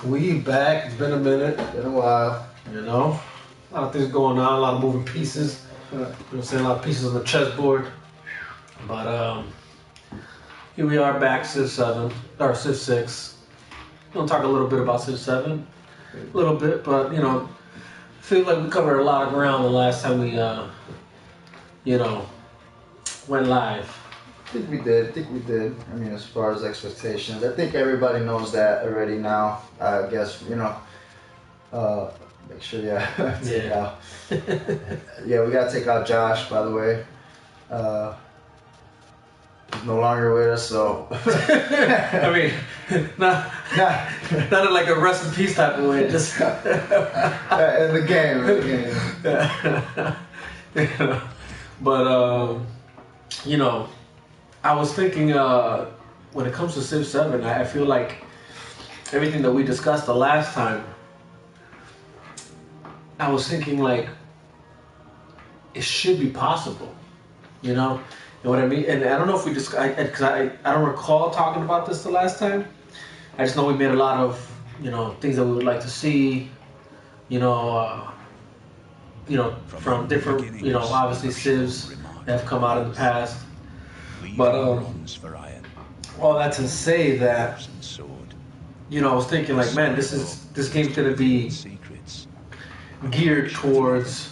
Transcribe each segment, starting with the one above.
We back. It's been a minute. Been a while. You know, a lot of things going on. A lot of moving pieces. You know what I'm saying? A lot of pieces on the chessboard. But here we are back, CivVII, or CivVI. We'll talk a little bit about CivVII. A little bit, but you know, I feel like we covered a lot of ground the last time we, went live. I think we did. I mean, as far as expectations, I think everybody knows that already now. I guess, make sure, take out. Yeah, we gotta take out Josh, by the way. He's no longer with us, so. I mean, not in like a rest in peace type of way, just. in the game. But, I was thinking, when it comes to CivVII, I feel like everything that we discussed the last time, I was thinking like, it should be possible, you know what I mean? And I don't know if we just, because I don't recall talking about this the last time. I just know we made a lot of, things that we would like to see, from different, obviously civs that have come out in the past. But all that to say that, I was thinking like, man, this game's gonna be geared towards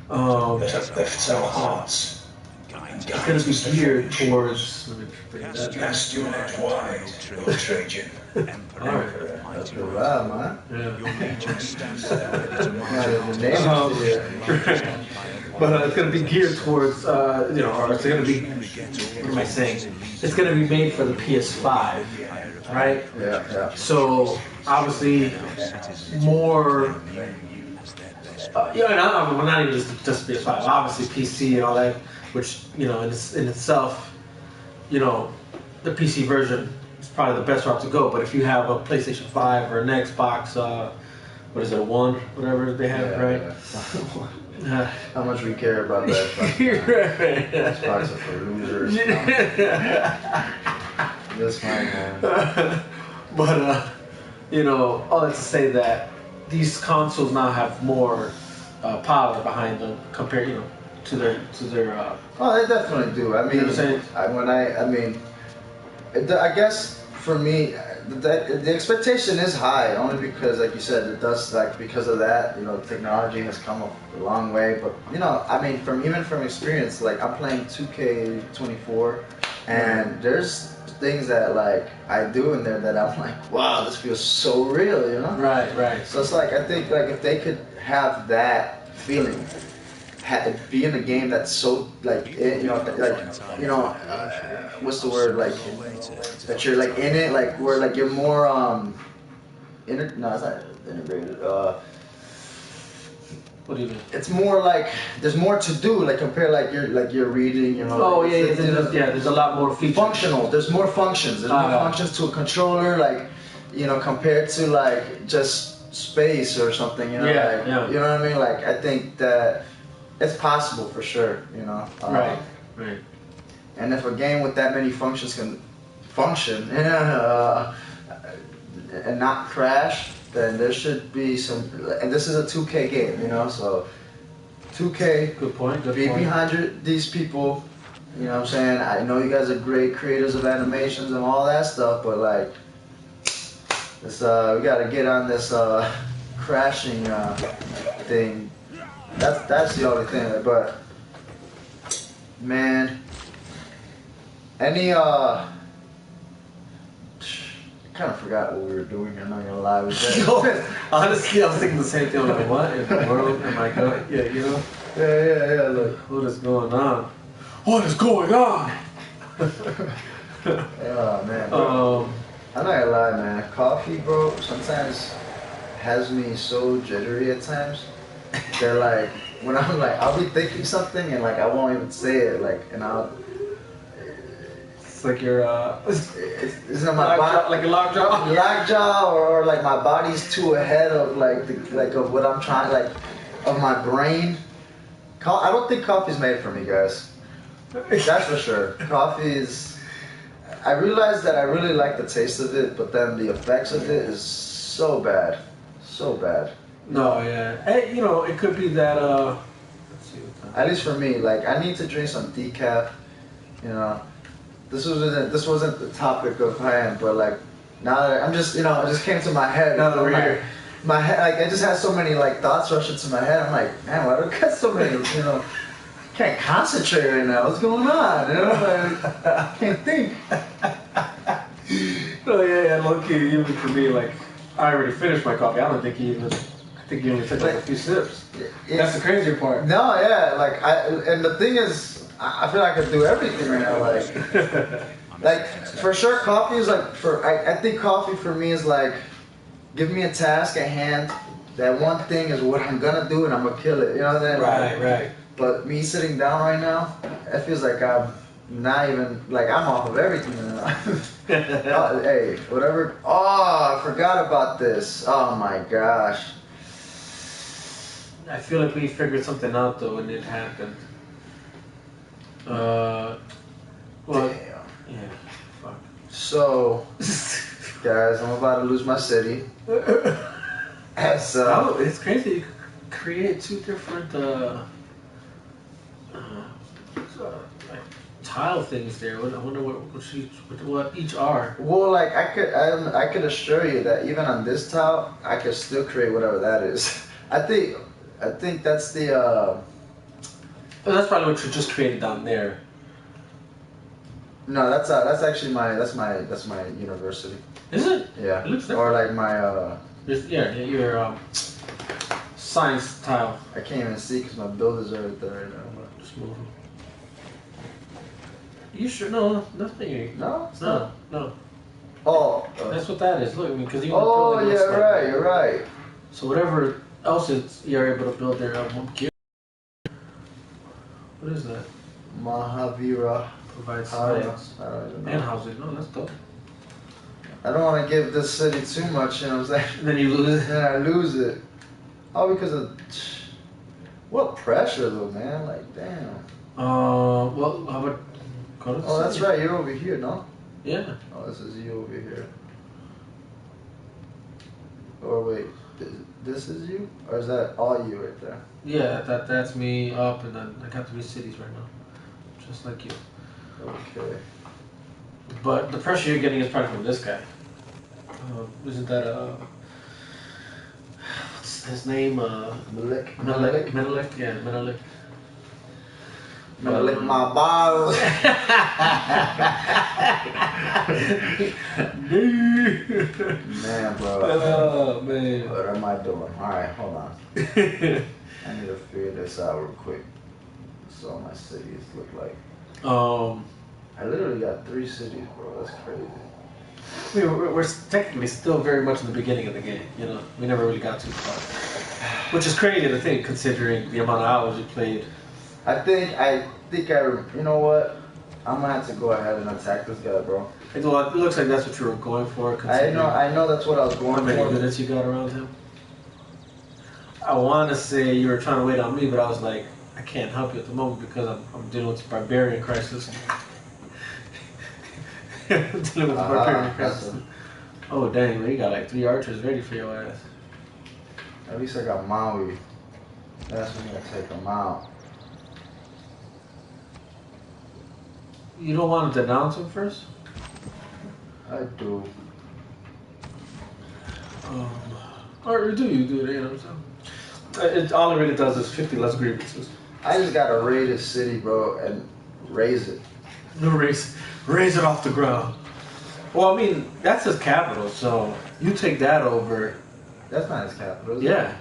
just lift our hearts. It's gonna be geared towar's. Cast your net wide, O Trajan. Alright. That's good, man. But it's gonna be geared towards, or it's gonna be. What am I saying? It's gonna be made for the PS5, right? Yeah. So obviously, more. Not even just PS5. Obviously, PC and all that, which in itself, the PC version is probably the best route to go. But if you have a PlayStation 5 or an Xbox, what is it, One, whatever they have, right? Yeah. How much we care about that? Xbox are for losers. That's fine, man. But all that to say that these consoles now have more power behind them compared, to their. Oh, they definitely do. I mean, you know what I'm saying? I guess for me, the expectation is high only because, like you said, it does because of that. Technology has come a long way. But from experience, like I'm playing 2K24, and there's things that like I do in there that I'm like, wow, this feels so real, Right. So it's like I think like if they could have that feeling, be in a game that's so what's the word, like that you're like in it, like where like you're more no, it's not integrated. What do you mean? It's more like there's more to do, like compare like you're reading, Oh yeah, there's a lot more features. Functional. There's more functions. There's more functions to a controller, like compared to like just space or something. You know what I mean? Like I think that it's possible for sure. Right. And if a game with that many functions can function and not crash, then there should be some. And this is a 2K game, so 2K. Good point. Be behind these people. You know what I'm saying? I know you guys are great creators of animations and all that stuff, but like, we gotta get on this crashing thing. That's the only thing. But man, any I kind of forgot what we were doing. I'm not gonna lie with that. Honestly, I was thinking the same thing. I'm like, what in the world am I going? Yeah. Yeah. Look, what is going on? What is going on? Oh man, bro. I'm not gonna lie, man. Coffee, bro, sometimes has me so jittery at times. They're like, when I'm like, I'll be thinking something and like I won't even say it, like, and it's like your it's not my body, like a lockjaw, or like my body's too ahead of of what I'm trying, like of my brain. I don't think coffee's made for me, guys. That's for sure. Coffee is. I realized that I really like the taste of it, but then the effects of it is so bad, so bad. No, yeah. Hey, you know, it could be that. Let's see what time. At least for me, like I need to drink some decaf. You know, this wasn't the topic of hand, but like now that I'm just, it just came to my head. Now that we're like, here. my head, like I just had so many like thoughts rush into my head. I'm like, man, why do I got so many? Can't concentrate right now. What's going on? Like, I can't think. Oh yeah, low key, even for me, like I already finished my coffee. I don't think he even. I think you only took like a few sips. That's the crazier part. No, yeah, like and the thing is, I feel like I could do everything right now. Like for sure, coffee is like I think coffee for me is like, give me a task at hand. That one thing is what I'm gonna do, and I'm gonna kill it. You know what I'm saying? Right. But me sitting down right now, it feels like I'm not even like I'm off of everything now. Hey, whatever. Oh, I forgot about this. Oh my gosh. I feel like we figured something out though when it happened. Well, Damn. yeah, fuck. So, guys, I'm about to lose my city. It's crazy. You could create two different like tile things there. I wonder what each are. Well, like I could assure you that even on this tile, I could still create whatever that is. I think that's the. Oh, that's probably what you just created down there. No, that's actually my university. Is it? Yeah. It looks different. Or like my Your science tile. I can't even see because my builders are right there right now. But. Just move them. You sure? No, nothing. No, it's not. No. Oh. That's what that is. Look, I mean, because Oh yeah, right. You're right. So whatever else you're able to build there, gear. What is that? Mahavira. Provides Hara. science I don't even know. and housing. No, that's dope. I don't want to give this city too much, you know what I'm saying? And then you lose it. Then I lose it. All because of what pressure though, man? Like damn. Well, how about go to the Oh, that's city? right. You're over here, no? Yeah. Oh, this is you over here. Or wait, this is you, or is that all you right there? Yeah, that's me up, and then I got 3 cities right now, just like you. Okay. But the pressure you're getting is probably from this guy. Isn't that what's his name? Menelik. Menelik. Yeah, Menelik. Menelik my balls. Man, bro. Oh man. What am I doing? All right, hold on. I need to figure this out real quick. So all my cities look like. I literally got 3 cities, bro. That's crazy. We're technically still very much in the beginning of the game. You know, we never really got too far, which is crazy to think considering the amount of hours we played. I think you know what? I'm gonna have to go ahead and attack this guy, bro. It looks like that's what you were going for. I know that's what I was going How many for. minutes you got around him? I want to say you were trying to wait on me, but I was like, I can't help you at the moment because I'm dealing with the barbarian crisis. I'm dealing with the barbarian crisis. Oh dang, man, you got like 3 archers ready for your ass. At least I got Maui. That's when I'm gonna take him out. You don't want to denounce him first? I do. Or do you do it? You know what I'm saying? All it really does is 50 less grievances. I just gotta raid his city, bro, and raise it. No, raise it off the ground. Well, I mean, that's his capital, so you take that over. That's not his capital, is Yeah.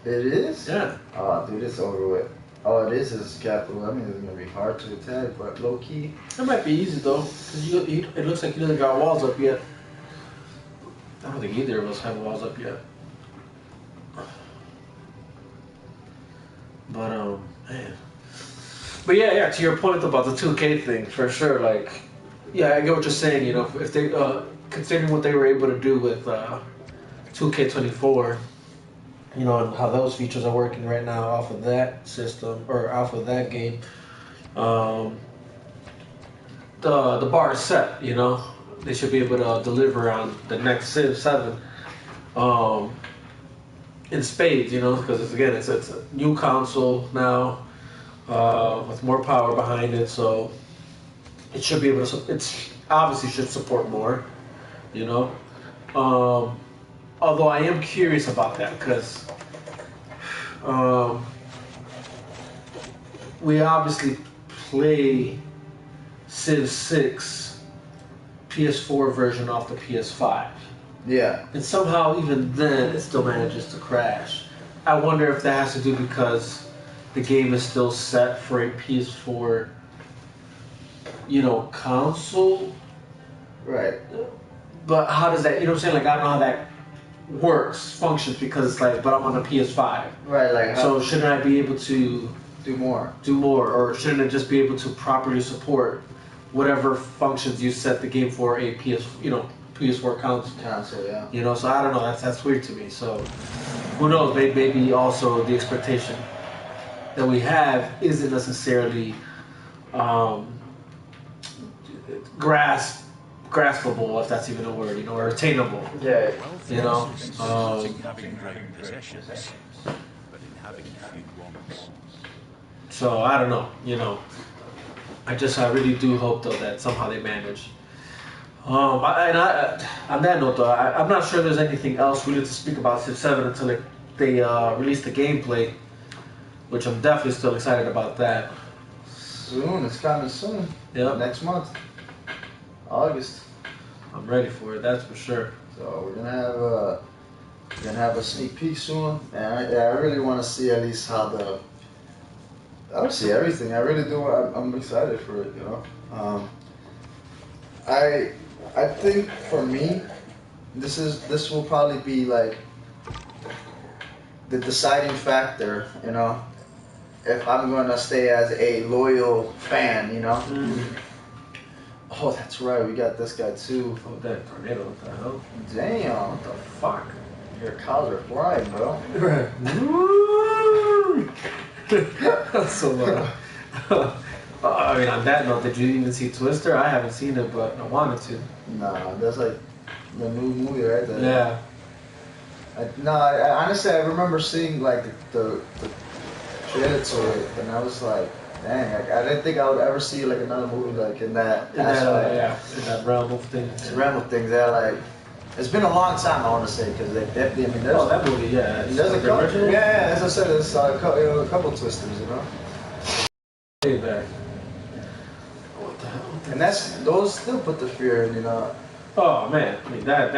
it? It is? Yeah. Oh, dude, it's over with. Oh, it is his capital. I mean, it's gonna be hard to attack, but low key. It might be easy though, because it looks like he doesn't got walls up yet. I don't think either of us have walls up yet. But man. But yeah, to your point about the 2K thing, for sure. Like, yeah, I get what you're saying. You know, if they considering what they were able to do with 2K24, you know, and how those features are working right now off of that system or off of that game, the bar is set. You know, they should be able to deliver on the next CivVII in spades, you know, because again, it's a new console now with more power behind it, so it should be able to. It's obviously should support more, you know. Although I am curious about that because we obviously play Civ 6 PS4 version off the PS5. Yeah. And somehow even then it still manages to crash. I wonder if that has to do because the game is still set for a PS4, you know, console. Right. But how does that, you know what I'm saying? Like, I don't know how that works, functions, because it's like, but I'm on a PS5. Right, like So shouldn't I be able to do more? Or shouldn't it just be able to properly support whatever functions you set the game for a PS4 console? Yeah. You know, so I don't know. That's weird to me. So who knows? Maybe also the expectation that we have isn't necessarily graspable, if that's even a word, you know, or attainable. Yeah. You know. Having great possessions, but in having few wants. So I don't know. You know. I really do hope though that somehow they manage. On that note, though, I'm not sure there's anything else really to speak about CivVII until they release the gameplay, which I'm definitely still excited about that. Soon, it's coming soon. Yeah. Next month, August. I'm ready for it. That's for sure. So we're gonna have a sneak peek soon, and I really want to see at least how I would see everything. I really do. I'm excited for it. You know. I think for me, this will probably be like the deciding factor, you know, if I'm gonna stay as a loyal fan, you know. Mm-hmm. Oh, that's right. We got this guy too. Oh, that tornado! What the hell? Damn. What the fuck? Your cows are flying, bro. That's so loud. I mean, on that note, did you even see Twister? I haven't seen it, but I wanted to. Nah, that's like the new movie right there. Yeah. I honestly, I remember seeing like the trailer to it, and I was like, dang, I didn't think I would ever see like another movie like in that aspect. In that realm of things. Realm of things. They're like, it's been a long time, I want to say, because they definitely. I mean, there's that movie, yeah. there's a couple. original? Yeah, as I said, there's a couple twisters, you know. Way back. What the hell? And those still put the fear in, you know. Oh man, I mean that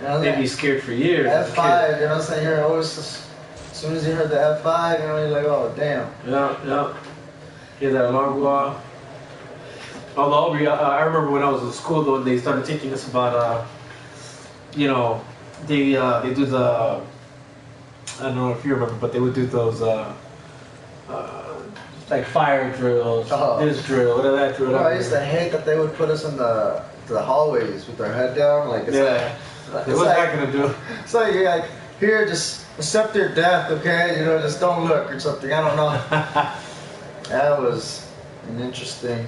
You know, made me scared for years. as a F5, you know what I'm saying? You're always just, as soon as you heard the F5, you know, you're like, oh damn. kid. Yeah. Hear that alarm go off. Although I remember when I was in school though, they started teaching us about you know, they do the, I don't know if you remember, but they would do those like fire drills, this drill, whatever that drill. I used to hate that they would put us in the hallways with our head down, like it's What's that gonna do? It's like you're like, here, just accept your death, okay? You know, just don't look or something. I don't know. That was an interesting.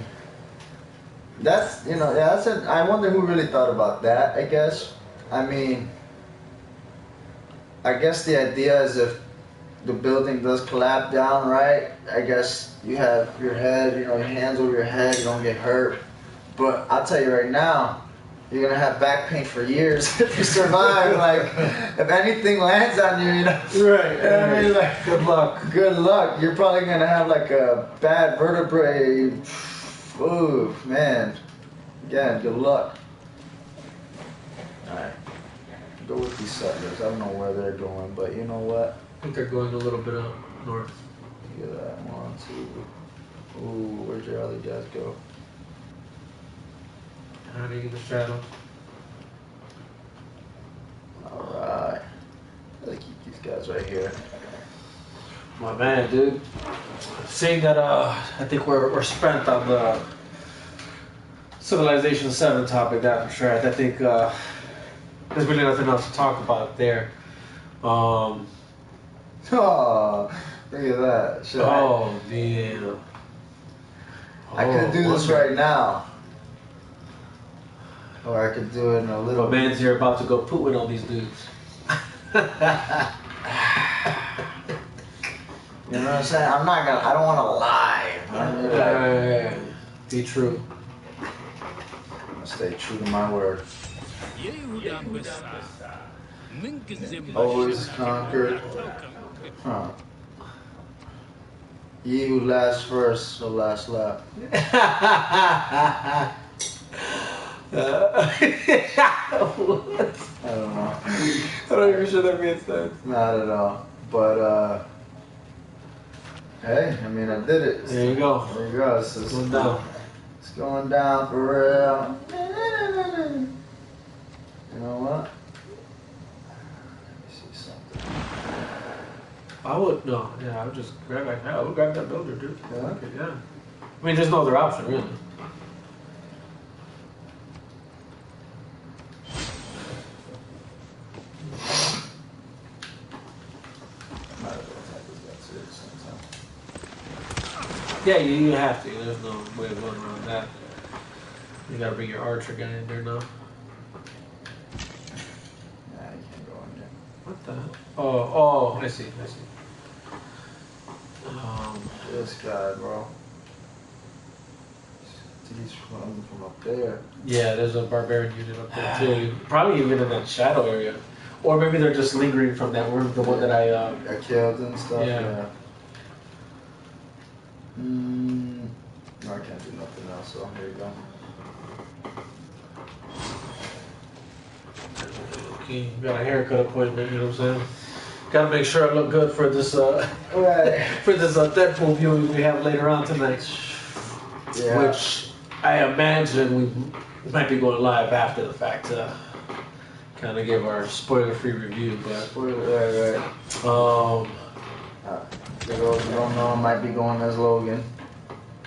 That's I wonder who really thought about that. I guess. I mean, I guess the idea is if the building does collapse down, right? I guess you have your head, you know, your hands over your head, you don't get hurt. But I'll tell you right now, you're gonna have back pain for years if you survive. Like, if anything lands on you, you know. Right. You know what I mean? Like, Good luck. good luck. You're probably gonna have like a bad vertebrae. Ooh, man. Again, good luck. Alright. Go with these settlers. I don't know where they're going, but you know what? I think they're going a little bit up north. Look at that. 1, 2. Ooh, where'd your other guys go? Hiding in the shadow. Alright. Gotta keep these guys right here. My man, dude. Seeing that, I think we're spent on the Civilization 7 topic, that for sure. I think there's really nothing else to talk about there. Oh, look at that. Yeah. I could do this right now. Or I could do it in a little. But man's here about to go pooing on these dudes. You know what I'm saying? I don't want to lie. Be true. I'm gonna stay true to my word. Always conquered. Huh. He who lasts first will last lap. I don't know. I'm not even sure that makes sense. Not at all. But hey, I mean, I did it. There you go. There you go. It's going down. It's going down for real. You know what? Let me see something. I would no, yeah, I would just grab that. I would grab that builder, dude. Yeah? Okay, yeah. I mean, there's no other option, really. Yeah, you have to. There's no way of going around that. You gotta bring your archer guy in there now. Nah, you can't go in there. What the hell? Oh, I see. This guy, bro. He's from up there. Yeah, there's a barbarian unit up there too. Probably even in that shadow area. Or maybe they're just lingering from that room, the one that I killed and stuff. Yeah. No, I can't do nothing else, so here you go. Okay, you got a haircut appointment, you know what I'm saying? Gotta make sure I look good for this Right. for this Deadpool viewing we have later on tonight. Yeah. Which I imagine we might be going live after the fact to kind of give our spoiler-free review, but Right. For those who don't know, I might be going as Logan.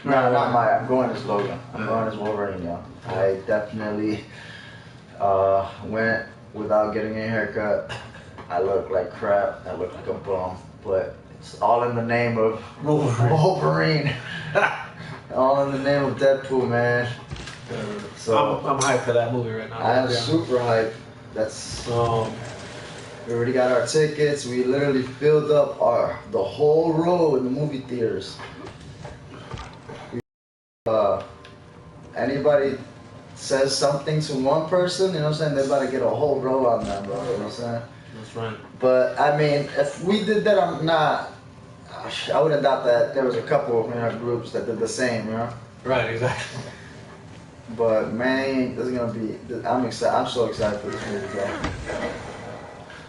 No, not my. I'm going as Logan. I'm going as Wolverine now. I definitely went without getting a haircut. I look like crap. I look like a bum. But it's all in the name of Wolverine. All in the name of Deadpool, man. So I'm hyped for that movie right now. I am super hyped. That's. We already got our tickets. We literally filled up the whole row in the movie theaters. Anybody says something to one person, you know what I'm saying? They're about to get a whole row on them, bro. You know what I'm saying? That's right. But I mean, if we did that, I wouldn't doubt that there was a couple groups that did the same, you know? Right, exactly. But man, this is gonna be. I'm excited. I'm so excited for this movie, bro.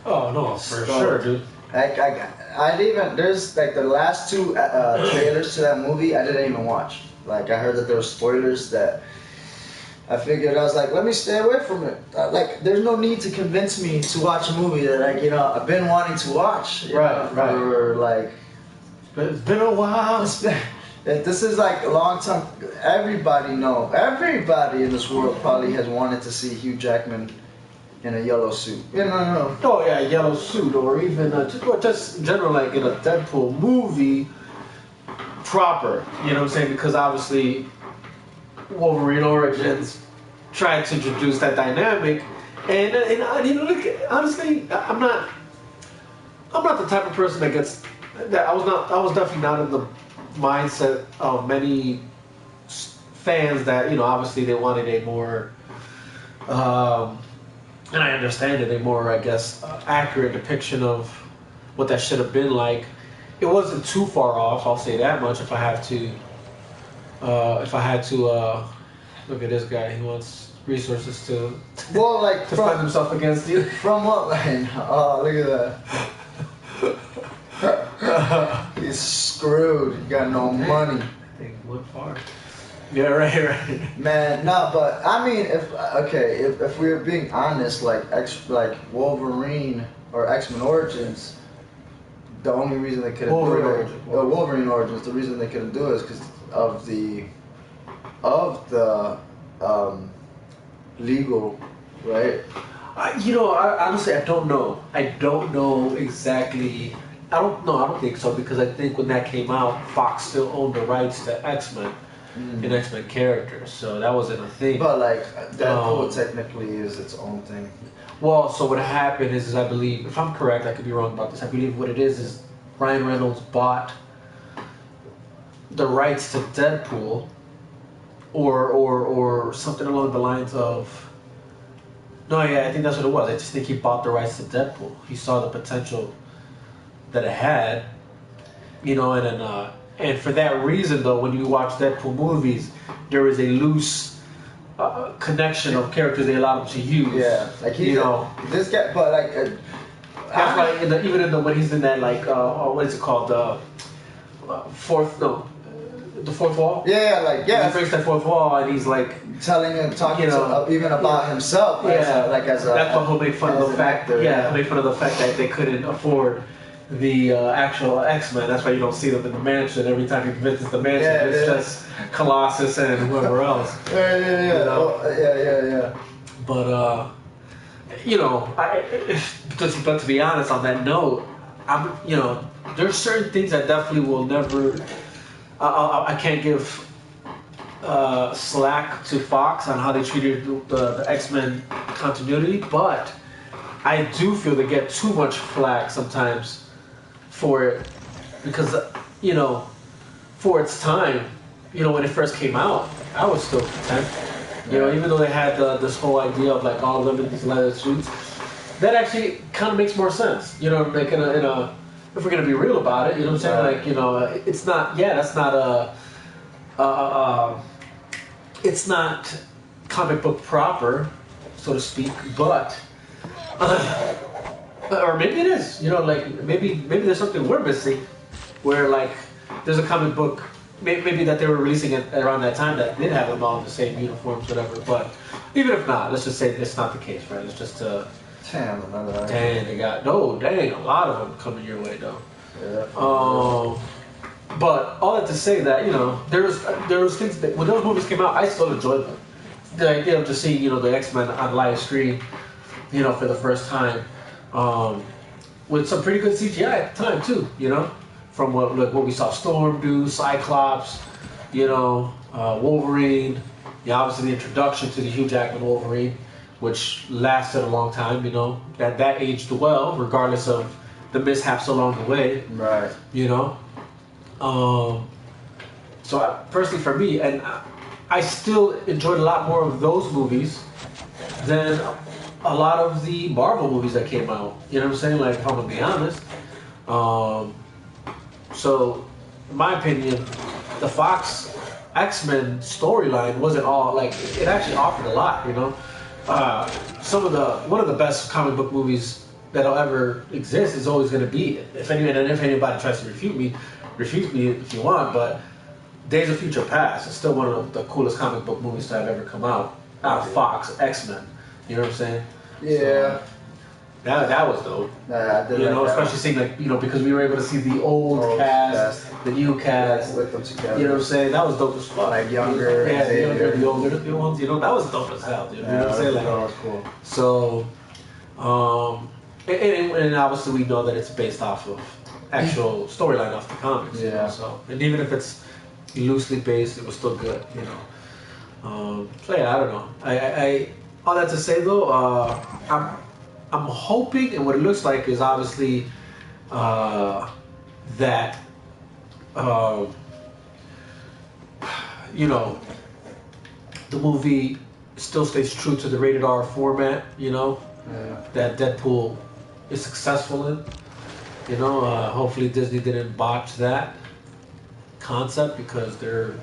Oh no, for sure, dude. There's like the last two trailers to that movie I didn't even watch. Like I heard that there were spoilers that I figured I was like, let me stay away from it. Like there's no need to convince me to watch a movie that I've been wanting to watch. Right. Or like It's been a while. This is like a long time. Everybody in this world probably has wanted to see Hugh Jackman in a yellow suit. No. Oh yeah, yellow suit, or even just in general, like in a Deadpool movie proper. You know what I'm saying? Because obviously, Wolverine Origins tried to introduce that dynamic, and you know, look, honestly, I'm not the type of person that gets that. I was definitely not in the mindset of many fans that obviously they wanted a more. And I understand it, a more, I guess, accurate depiction of what that should have been like. It wasn't too far off, I'll say that much. If I had to, look at this guy. He wants resources to defend himself against you. From what line? Oh, look at that. He's screwed. He got no money. I think he went far. Yeah, right. Man, no, but I mean, if we're being honest, like Wolverine or X-Men Origins, the only reason they couldn't Wolverine Origins, the reason they couldn't do it is because of the legal, right? Honestly, I don't know. I don't know exactly. I don't think so, because I think when that came out, Fox still owned the rights to X-Men. in X-Men characters, so that wasn't a thing. But like Deadpool technically is its own thing. Well, so what happened is I believe, if I'm correct, I could be wrong about this. I believe what it is Ryan Reynolds bought the rights to Deadpool, or something along the lines of. No, yeah, I think that's what it was. I just think he bought the rights to Deadpool. He saw the potential that it had, and for that reason, though, when you watch Deadpool movies, there is a loose connection of characters they allow him to use. Yeah, like this guy, but like that's why when he's in that what is it called, the fourth wall. Yeah, He breaks that fourth wall and he's like talking even about himself. That's why he'll make fun of the fact. He'll make fun of the fact that they couldn't afford the actual X-Men. That's why you don't see them in the mansion. Every time he visits the mansion, it's just Colossus and whoever else. Yeah. But but to be honest, on that note, there's certain things I definitely will never. I can't give slack to Fox on how they treated the X-Men continuity, but I do feel they get too much flack sometimes for it, because for its time, when it first came out, I was still content. Even though they had this whole idea of like all of them in these leather suits, that actually kind of makes more sense. Like in a if we're gonna be real about it, you know what I'm saying? Like it's not. Yeah, that's not it's not comic book proper, so to speak, but. Or maybe it is, like maybe there's something we're missing, where like there's a comic book, maybe that they were releasing it around that time that did have them all in the same uniforms, whatever. But even if not, let's just say it's not the case, right? It's just damn, they got a lot of them coming your way though. Yeah. But all that to say that there was things that when those movies came out, I still enjoyed them. The idea of just seeing the X-Men on live screen, for the first time. With some pretty good CGI at the time too, from what we saw Storm do, Cyclops, Wolverine, obviously the introduction to the Hugh Jackman Wolverine, which lasted a long time, that aged well, regardless of the mishaps along the way, right? So personally for me, and I still enjoyed a lot more of those movies than a lot of the Marvel movies that came out. You know what I'm saying? Like, if I'm gonna be honest. So, in my opinion, the Fox X-Men storyline wasn't all like it actually offered a lot. One of the best comic book movies that'll ever exist is always going to be, if anybody tries to refute me if you want, but Days of Future Past is still one of the coolest comic book movies to have ever come out. Out of Fox X-Men. You know what I'm saying? Yeah. So, that was dope. Especially seeing because we were able to see the old cast, the new cast with them together. You know what I'm saying? That was dope as fuck. Like younger, the older ones. That was dope as hell, dude. You know what I'm saying? Like, that was cool. So, and obviously we know that it's based off of actual storyline off the comics. Yeah. So, and even if it's loosely based, it was still good. So yeah, I don't know. I all that to say though, I'm hoping, and what it looks like is obviously that the movie still stays true to the rated R format. That Deadpool is successful in. Hopefully Disney didn't botch that concept because they're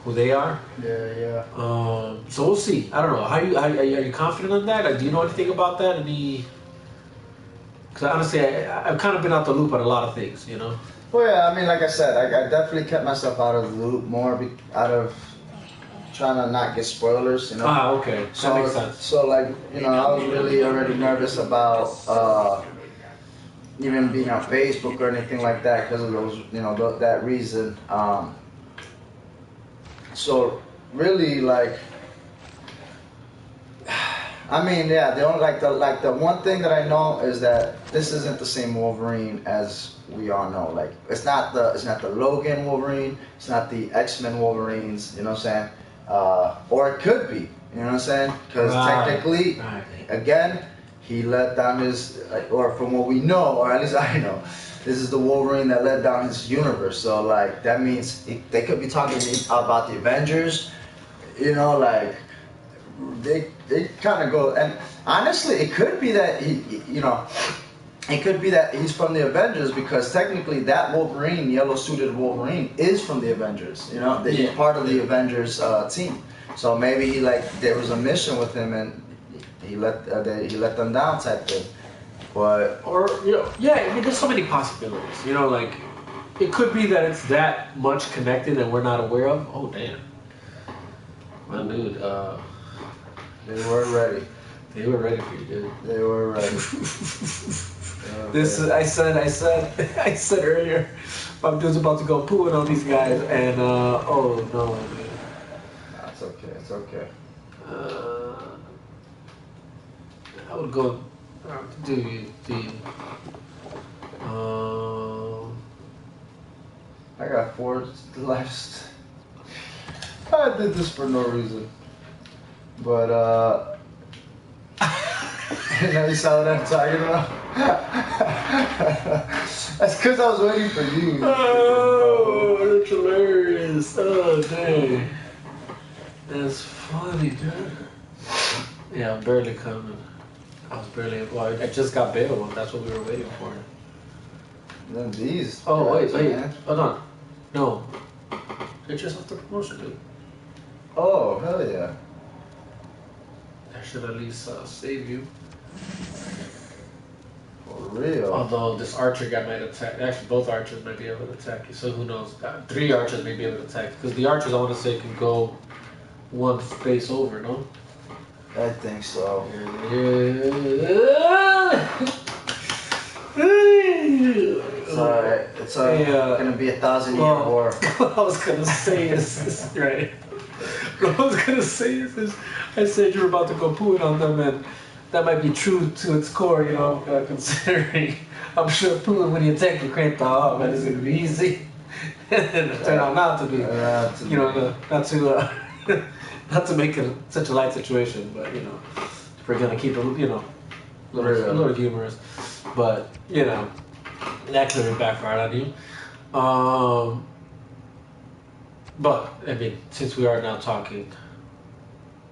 who they are. Yeah. So we'll see. I don't know. Are you confident on that? Do you know anything about that? Because honestly, I've kind of been out the loop on a lot of things. Well, yeah. I mean, like I said, I definitely kept myself out of the loop more out of trying to not get spoilers. Okay. That makes sense. So I was really already nervous about even being on Facebook or anything like that because of those, that reason. So really, I I mean, yeah, the only like the one thing that I know is that this isn't the same Wolverine as we all know. Like it's not the Logan Wolverine, it's not the X-Men Wolverines, you know what I'm saying? Or it could be, you know what I'm saying? Because technically, again, he let down his, or from what we know, or at least I know, this is the Wolverine that let down his universe. So like that means they could be talking about the Avengers, you know, like. They kind of go, and honestly, it could be that it could be that he's from the Avengers because technically that Wolverine, yellow suited Wolverine, is from the Avengers. You know, he's part of the Avengers team. So maybe there was a mission with him and he let them down type thing. But I mean, there's so many possibilities. You know, like it could be that it's that much connected and we're not aware of. Oh damn, well, dude. They were ready. They were ready for you, dude. They were ready. I said earlier, my dude's about to go pooing on these guys, and oh no, dude. That's okay. It's okay. I would go do the. I got 4 lives. I did this for no reason. But, now you saw what I'm talking about? That's because I was waiting for you. Oh, that's hilarious. Oh, dang. That's funny, dude. Yeah, I'm barely coming. Well, I just got bail. That's what we were waiting for. Then these. Oh, wait. Hold on. No. Get yourself the promotion, dude. Oh, hell yeah. That should at least save you. For real. Although this archer guy might attack. Actually, both archers might be able to attack you. So who knows? 3 archers may be able to attack you. Because the archers, I want to say, can go one space over, no? I think so. It's alright. It's gonna be 1,000-year war. What I was gonna say is right. What I was gonna say is I said you're about to go pooing on them, and that might be true to its core, you know, considering I'm sure pooing when you attack the crank off, man, is gonna be easy. And it turned out not to be. You know, not to make it such a light situation, but you know, if we're gonna keep it, you know, a little humorous, but you know, that could have backfired on you. But I mean, since we are now talking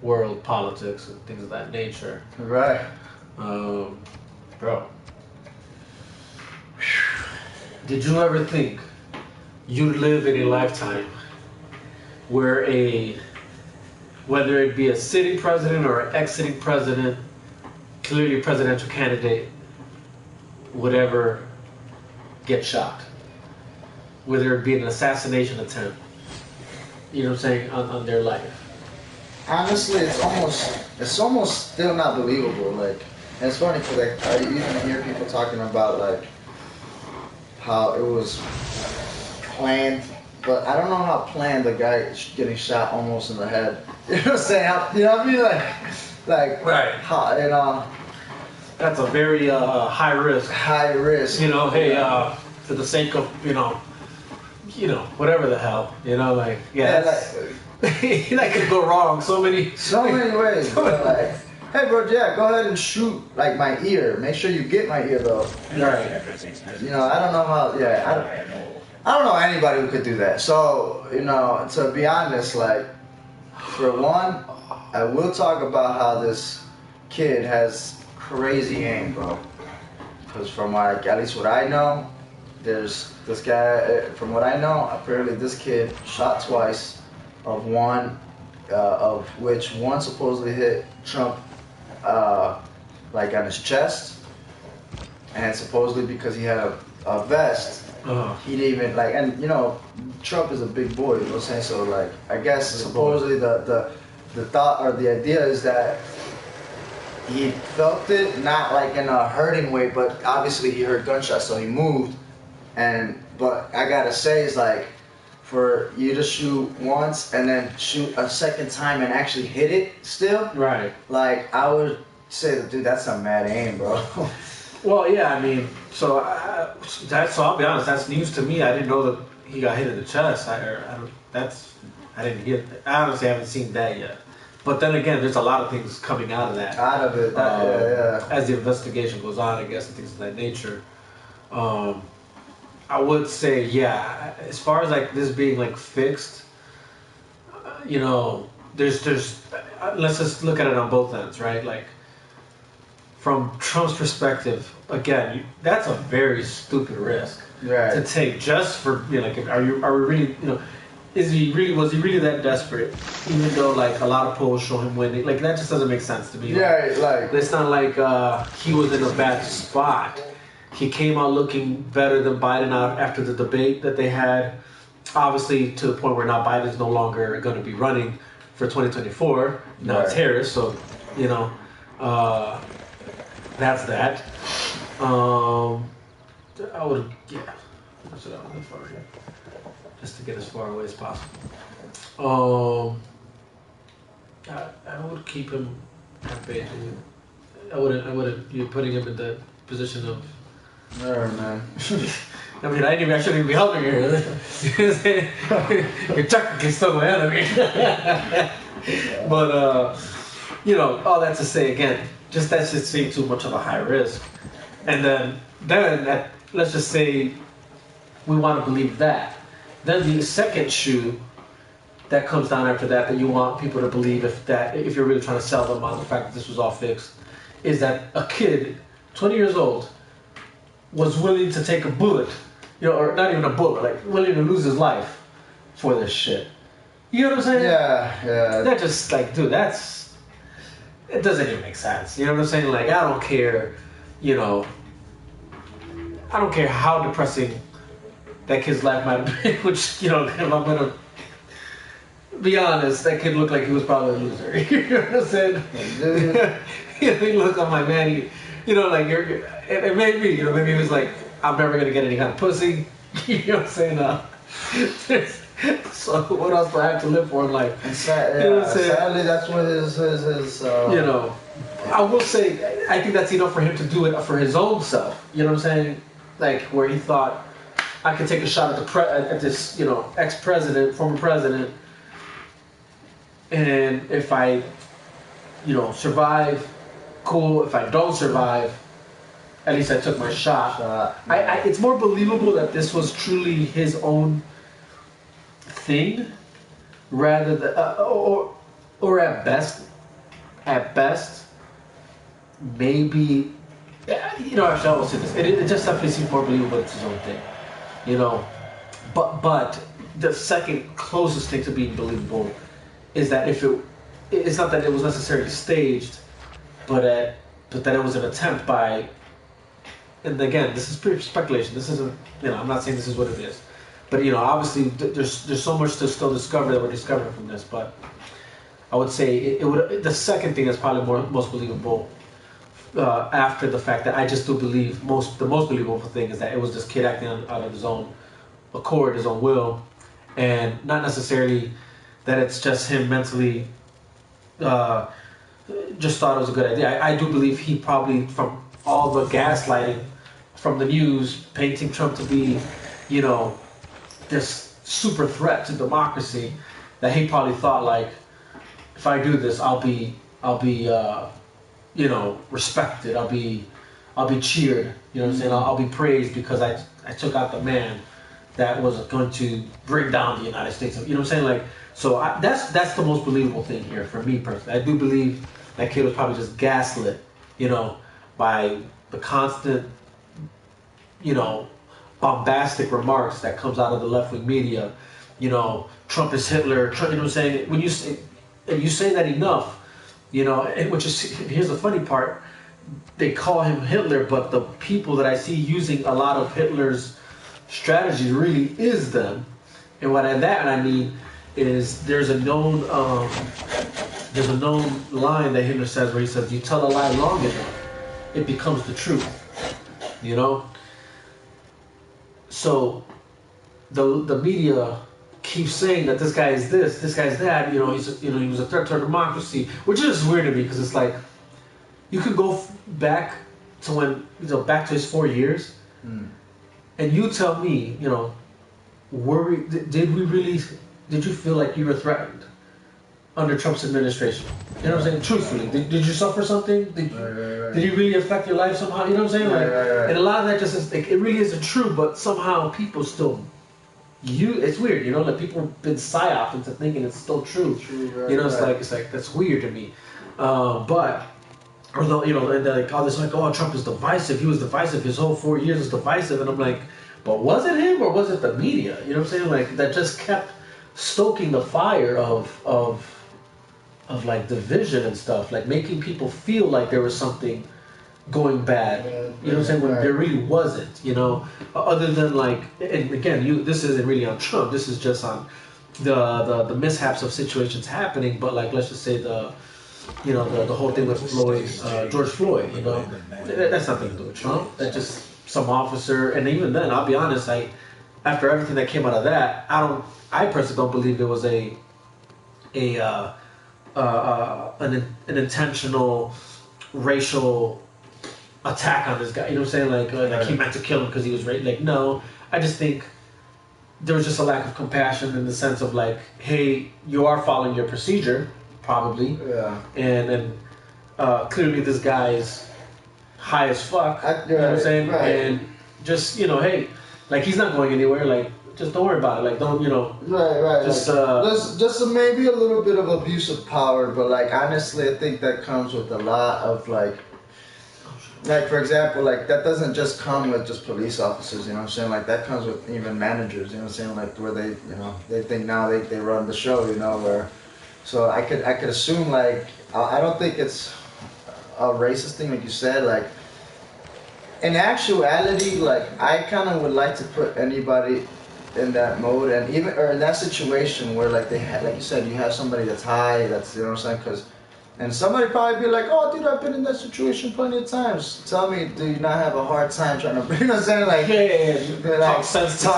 world politics and things of that nature, Right. Bro, did you ever think you'd live in a lifetime where whether it be a sitting president or an ex-sitting president, clearly presidential candidate, would ever get shot? Whether it be an assassination attempt, you know what I'm saying, on their life? Honestly, it's almost still not believable. Like, and it's funny because like, I even hear people talking about like how it was planned, but I don't know how planned the guy getting shot almost in the head. You know what I'm saying? You know what I mean? Like Right. How, you know. That's a very high risk. High risk. You know, hey, for the sake of you know, whatever the hell, you know, like that could go wrong so many ways. Bro. Like, hey, bro, yeah, go ahead and shoot like my ear. Make sure you get my ear though. Right. You know, I don't know how. Yeah, I don't know anybody who could do that. So you know, to be honest, like for one, I will talk about how this kid has crazy aim, bro. Because from at least what I know, there's this guy. From what I know, apparently this kid shot twice, of which one supposedly hit Trump, like on his chest, and supposedly because he had a vest, he didn't even like. And you know, Trump is a big boy. You know what I'm saying? So like, I guess supposedly the thought or the idea is that he felt it, not like in a hurting way, but obviously he heard gunshots, so he moved. But I gotta say, it's like, for you to shoot once and then shoot a second time and actually hit it still. Right. Like, I would say that, dude, that's some mad aim, bro. Well, yeah, I mean, so I'll be honest, that's news to me. I didn't know that he got hit in the chest. I didn't get. I honestly haven't seen that yet. But then again, there's a lot of things coming out of that. Out of it, As the investigation goes on, I guess, and things of that nature. I would say, yeah, as far as like this being like fixed, you know, there's let's just look at it on both ends, right? Like, from Trump's perspective, again, that's a very stupid risk to take just for, you know, like, are we really, you know, was he really that desperate? Even though like a lot of polls show him winning, like that just doesn't make sense to me. Yeah, like it's not like he was in a bad spot. He came out looking better than Biden out after the debate that they had. Obviously, to the point where now Biden's no longer going to be running for 2024. Now it's Harris, so you know, that's that. I would, that's what I would look for here, just to get as far away as possible. I would keep him at bay. I wouldn't. You're putting him in the position of. No, man. I mean, I shouldn't even be helping you. You're technically still my enemy. But, you know, all that to say, again, that's just seeing too much of a high risk. And then let's just say we want to believe that. Then the second shoe that comes down after that you want people to believe if you're really trying to sell them on the fact that this was all fixed, is that a kid, 20 years old, was willing to take a bullet, you know, or not even a bullet, like willing to lose his life for this shit. You know what I'm saying? Yeah. They're just like, dude, it doesn't even make sense. You know what I'm saying? Like, I don't care, you know, I don't care how depressing that kid's life might have been, which, you know, if I'm gonna be honest, that kid looked like he was probably a loser. You know what I'm saying? He looked, I'm like, man, you know, like, it may be, you know, maybe he was like, I'm never going to get any kind of pussy. You know what I'm saying? So what else do I have to live for in life? You know what I'm saying? Sadly, that's what his you know, I will say, I think that's enough for him to do it for his own self. You know what I'm saying? Like, where he thought, I could take a shot at this, you know, ex-president, former president, and if I, you know, survive, cool. If I don't survive, at least I took my shot. It's more believable that this was truly his own thing, rather than, or at best, maybe, you know, actually I will say this. It just definitely seems more believable that it's his own thing, you know. But the second closest thing to being believable is that it's not that it was necessarily staged, but that it was an attempt by, and again, this is pure speculation. This isn't, you know, I'm not saying this is what it is, but, you know, obviously there's so much to still discover that we're discovering from this. But I would say the second thing is probably most believable after the fact that I just do believe the most believable thing is that it was this kid acting out of his own accord, his own will, and not necessarily that it's just him mentally just thought it was a good idea. I do believe he probably, from all the gaslighting from the news, painting Trump to be, you know, this super threat to democracy, that he probably thought, like, if I do this, I'll be you know, respected. I'll be cheered. You know what I'm saying? I'll be praised because I took out the man that was going to bring down the United States. You know what I'm saying? Like, so that's the most believable thing here for me personally. I do believe that kid was probably just gaslit, you know, by the constant, you know, bombastic remarks that comes out of the left-wing media. You know, Trump is Hitler. Trump, you know what I'm saying? When you say that enough, you know, and here's the funny part, they call him Hitler, but the people that I see using a lot of Hitler's strategy really is them. And what I mean is there's a known line that Hitler says where he says, you tell a lie long enough, it becomes the truth. You know? So the media keeps saying that this guy is this guy's that, you know, he was a threat to our democracy, which is weird to me because it's like, you could go back to when, back to his 4 years, and you tell me, did you feel like you were threatened under Trump's administration? You know what I'm saying? Truthfully, did you suffer something? Did he really affect your life somehow? You know what I'm saying? And a lot of that just is, like, it really isn't true, but somehow people still, it's weird, like people have been psyoped into thinking it's still true. It's like, that's weird to me. But, although, and they're like, all this, like, oh, Trump is divisive. He was divisive. His whole 4 years was divisive. And I'm like, but was it him or was it the media? You know what I'm saying? Like, that just kept stoking the fire of like division and stuff, like making people feel like there was something going bad. You know what I'm saying? When there really wasn't. Other than like, and again, this isn't really on Trump. This is just on the mishaps of situations happening. But like, let's just say the whole thing with George Floyd. That's nothing to do with Trump. That's just some officer. And even then, I'll be honest, after everything that came out of that, I personally don't believe there was an intentional racial attack on this guy. You know what I'm saying? Like he meant to kill him because he was raped. Like, no, I just think there was just a lack of compassion in the sense of like, hey, you are following your procedure, probably. Yeah. And clearly this guy is high as fuck. You know what I'm saying? Right. And just, hey, like, he's not going anywhere. Like, just don't worry about it. Like, don't, Right. Just, there's just maybe a little bit of abuse of power, but like, honestly, I think that comes with a lot of like, for example, like, that doesn't just come with just police officers, you know what I'm saying? Like, that comes with even managers, you know what I'm saying? Like, where they, they think now they run the show, where, so I could assume, like, I don't think it's a racist thing, like you said, like, in actuality, like, I kind of would like to put anybody in that mode, and even, or in that situation where, like, like you said, you have somebody that's high, that's, you know what I'm saying, and somebody probably be like, oh, dude, I've been in that situation plenty of times. Tell me, do you not have a hard time trying to, you know what I'm saying, like, talk sense to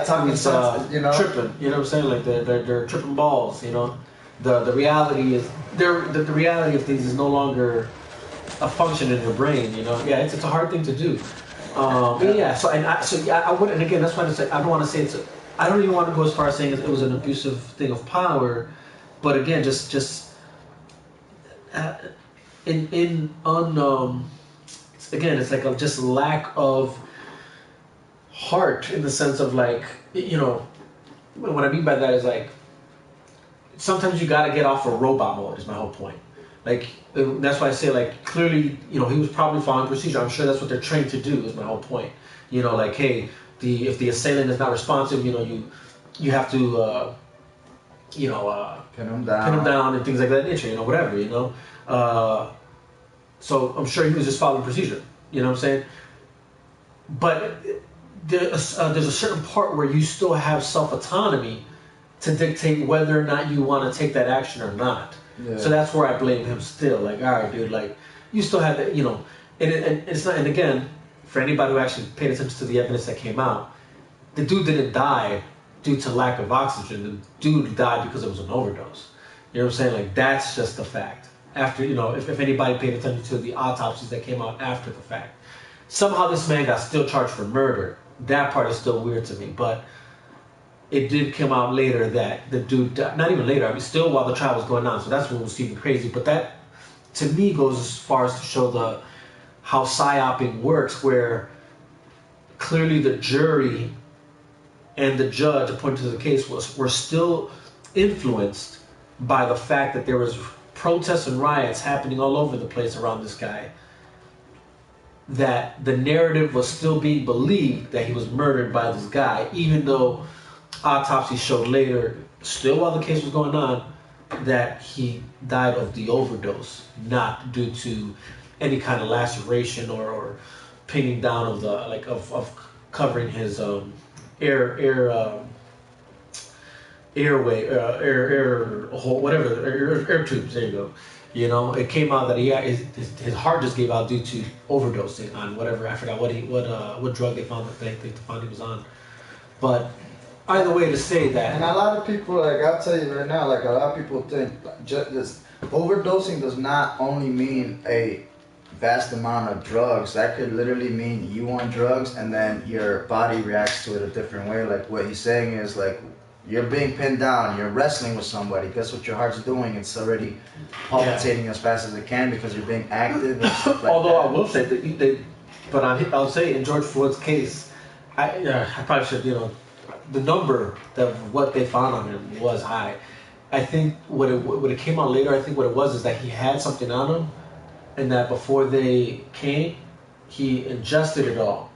talking sense, tripping, you know what I'm saying, like, they're tripping balls, the reality is, the reality of things is no longer a function in your brain, it's a hard thing to do. I wouldn't, and again, that's why I say, I don't want to say I don't even want to go as far as saying it was an abusive thing of power, but again, again, it's like just lack of heart in the sense of like, what I mean by that is like, sometimes you got to get off of robot mode is my whole point. Like, that's why I say, like, clearly, he was probably following procedure. I'm sure that's what they're trained to do is my whole point. Like, hey, if the assailant is not responsive, you have to, pin him down and things like that nature, whatever, so I'm sure he was just following procedure, you know what I'm saying? But there's a certain part where you still have self-autonomy to dictate whether or not you want to take that action or not. Yeah. So that's where I blame him still. Like, all right, dude, like, you still have that, and it's not, and again, for anybody who actually paid attention to the evidence that came out, the dude didn't die due to lack of oxygen. The dude died because it was an overdose. You know what I'm saying? Like, that's just the fact. After, if anybody paid attention to the autopsies that came out after the fact. Somehow this man got still charged for murder. That part is still weird to me, but it did come out later that the dude died. Not even later, still while the trial was going on, so that's what was even crazy. But that, to me, goes as far as to show how psyoping works, where clearly the jury and the judge appointed to the case were still influenced by the fact that there was protests and riots happening all over the place around this guy, that the narrative was still being believed that he was murdered by this guy, even though autopsy showed later, still while the case was going on, that he died of the overdose, not due to any kind of laceration or pinning down of of covering his airway, air tubes. There you go. It came out that his heart just gave out due to overdosing on whatever, I forgot what drug they found he was on. But either way to say that. And a lot of people, like, I'll tell you right now, like, a lot of people think just overdosing does not only mean a vast amount of drugs. That could literally mean you want drugs and then your body reacts to it a different way. Like what he's saying is like you're being pinned down, you're wrestling with somebody. Guess what your heart's doing? It's already palpitating as fast as it can because you're being active and stuff like Although that. I will say that, but I'll say in George Floyd's case, I probably should, the number of what they found on him was high. I think what it came out later, I think what it was is that he had something on him, and that before they came, he ingested it all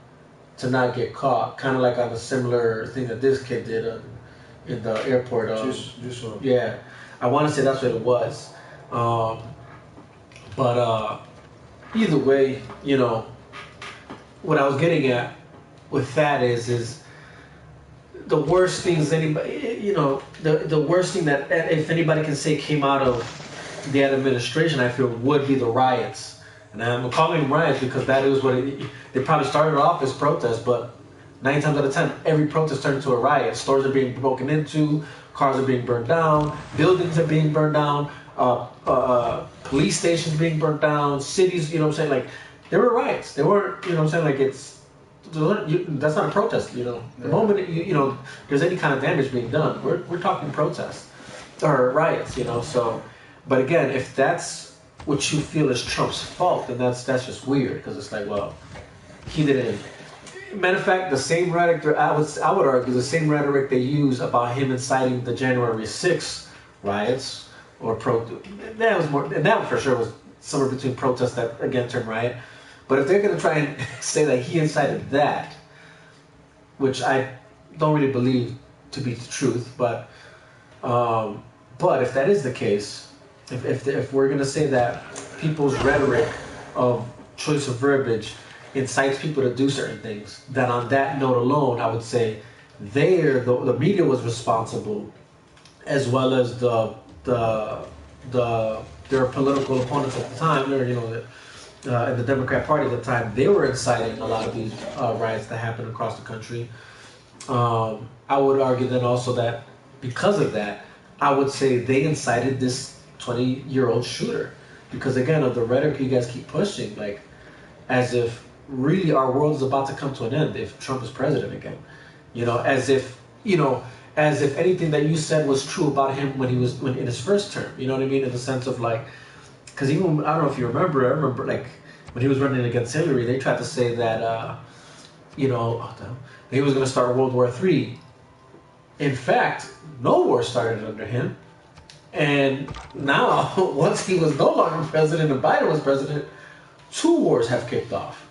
to not get caught. Kind of like on a similar thing that this kid did in the airport. Yeah, I want to say that's what it was. But either way, what I was getting at with that is the worst things anybody, the worst thing that if anybody can say came out of the administration, I feel would be the riots. And I'm calling them riots because that is what they probably started off as protests, but 9 times out of 10, every protest turned into a riot. Stores are being broken into, cars are being burned down, buildings are being burned down, police stations being burned down, cities, like there were riots. There were, like that's not a protest, The moment there's any kind of damage being done, we're talking protests or riots, So, but again, if that's what you feel is Trump's fault, then that's just weird because it's like, well, he didn't. Matter of fact, the same rhetoric I would argue the same rhetoric they use about him inciting the January 6th riots or that was more, and that for sure was somewhere between protests that again turned riot. But if they're going to try and say that he incited that, which I don't really believe to be the truth, but if that is the case, if we're going to say that people's rhetoric of choice of verbiage incites people to do certain things, then on that note alone, I would say the media was responsible, as well as their political opponents at the time, or in the Democrat Party at the time, they were inciting a lot of these riots that happened across the country. I would argue then also that because of that, I would say they incited this 20-year-old shooter. Because again, of the rhetoric you guys keep pushing, like as if really our world is about to come to an end if Trump is president again. As if anything that you said was true about him when in his first term. You know what I mean? In the sense of like, because even I don't know if you remember. I remember like when he was running against Hillary, they tried to say that he was going to start World War III. In fact, no war started under him. And now, once he was no longer president and Biden was president, 2 wars have kicked off.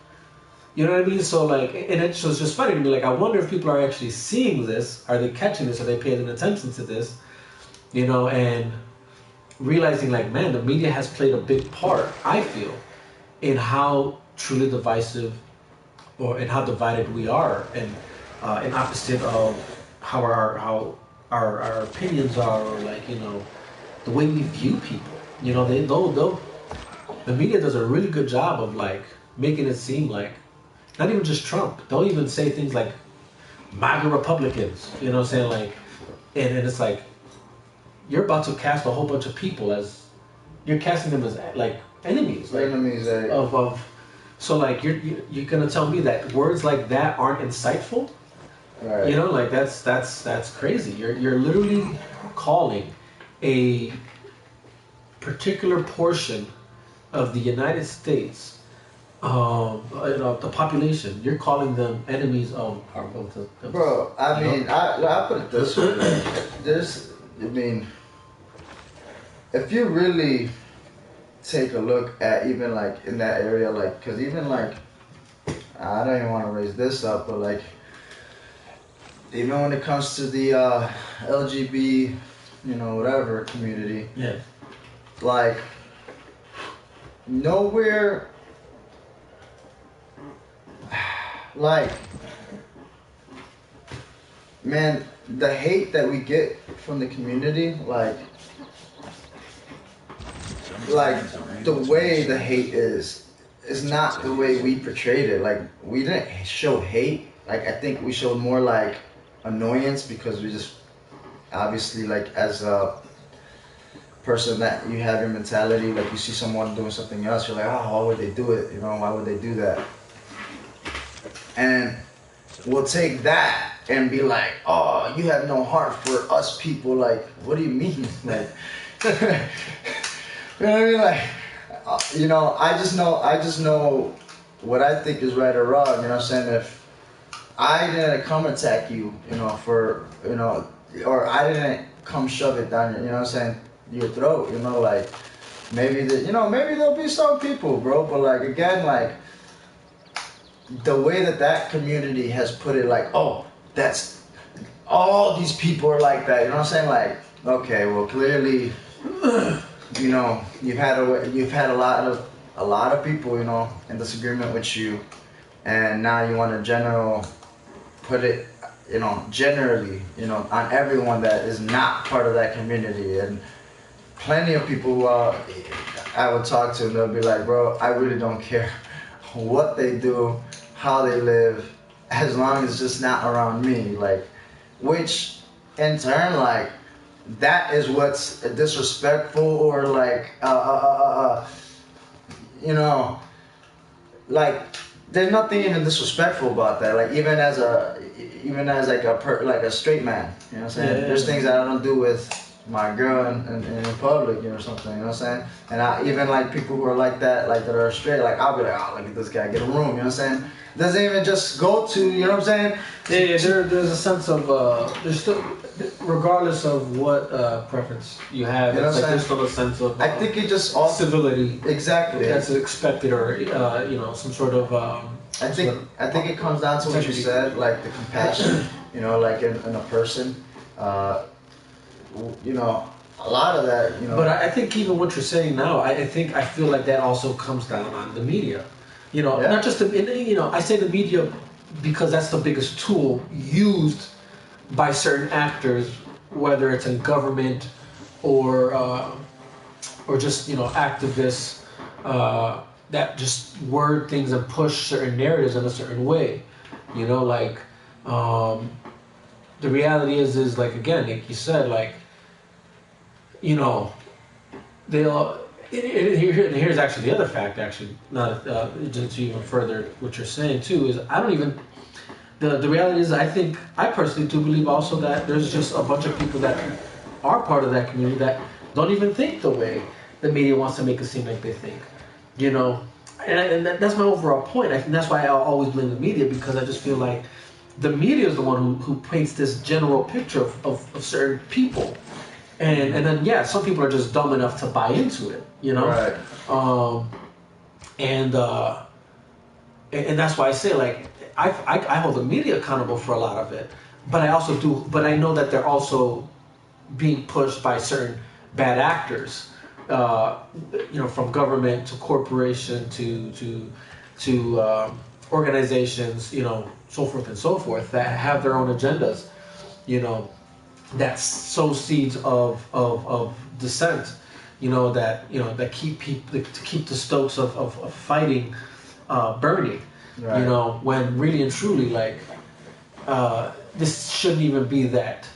You know what I mean? So like, and it's just funny to me. Like, I wonder if people are actually seeing this. Are they catching this? Are they paying attention to this? And realizing like, man, the media has played a big part, I feel, in how truly divisive and how divided we are, and in opposite of how our opinions are, or like, the way we view people. The media does a really good job of like making it seem like, not even just Trump, they'll even say things like MAGA Republicans, like, and it's like, you're about to cast a whole bunch of people you're casting them as like enemies. Like, enemies so like you're gonna tell me that words like that aren't insightful? Right. Like that's crazy. You're literally calling a particular portion of the United States, the population, you're calling them enemies of the Bro, I put it this way. If you really take a look at even like in that area, like, because even like, I don't even want to raise this up, but like, even when it comes to the LGBT, whatever community, yeah, like, nowhere, like, man, the hate that we get from the community, like the way the hate is not the way we portrayed it. Like, we didn't show hate. Like, I think we showed more like annoyance, because we just obviously, like, as person that you have your mentality, like you see someone doing something else, you're like, oh, why would they do it? You know, why would they do that? And we'll take that and be like, oh, you have no heart for us people. Like, what do you mean? Like, you know what I mean? Like, I just know what I think is right or wrong. You know what I'm saying? If I didn't come attack you, or I didn't come shove it down your, you know what I'm saying, your throat, like, maybe maybe there'll be some people, bro, but like, again, like, the way that community has put it, like, oh, that's, all these people are like that, you know what I'm saying, like, okay, well, clearly, you've had a lot of people, in disagreement with you, and now you want to put it, generally, on everyone that is not part of that community. And plenty of people I would talk to, and they'll be like, bro, I really don't care what they do, how they live, as long as it's just not around me. Like, which in turn, like, that is what's disrespectful, or like, like, there's nothing even disrespectful about that. Like, even as like a straight man, you know what I'm saying? Yeah. There's things that I don't do with my girl in public, something, you know what I'm saying? And I even like people who are like that, like that are straight, like, I'll be like, oh, look at this guy, get a room, you know what I'm saying? Doesn't even just go to, you know what I'm saying? Yeah, there's a sense of there's still, regardless of what preference you have, You know it's what like I'm there's still a sense of I think it just all civility exactly. that's expected, or some sort of. I think it comes down to what you said, like the compassion, like in a person, a lot of that, But I think even what you're saying now, I feel like that also comes down on the media. Yeah. Not just I say the media because that's the biggest tool used by certain actors, whether it's in government or just activists that just word things and push certain narratives in a certain way. Like the reality is like, again, like you said, like, they'll. Here's actually the other fact. Actually, not to even further what you're saying too, is I don't even. The reality is, I personally do believe also that there's just a bunch of people that are part of that community that don't even think the way the media wants to make it seem like they think. And that's my overall point. And that's why I'll always blame the media, because I just feel like the media is the one who paints this general picture of certain people. And then some people are just dumb enough to buy into it, Right. And that's why I say, like, I hold the media accountable for a lot of it, but I know that they're also being pushed by certain bad actors, from government to corporation to organizations, so forth and so forth, that have their own agendas, that sow seeds of dissent, that keep the stokes of fighting burning, Right. when really and truly, like, this shouldn't even be that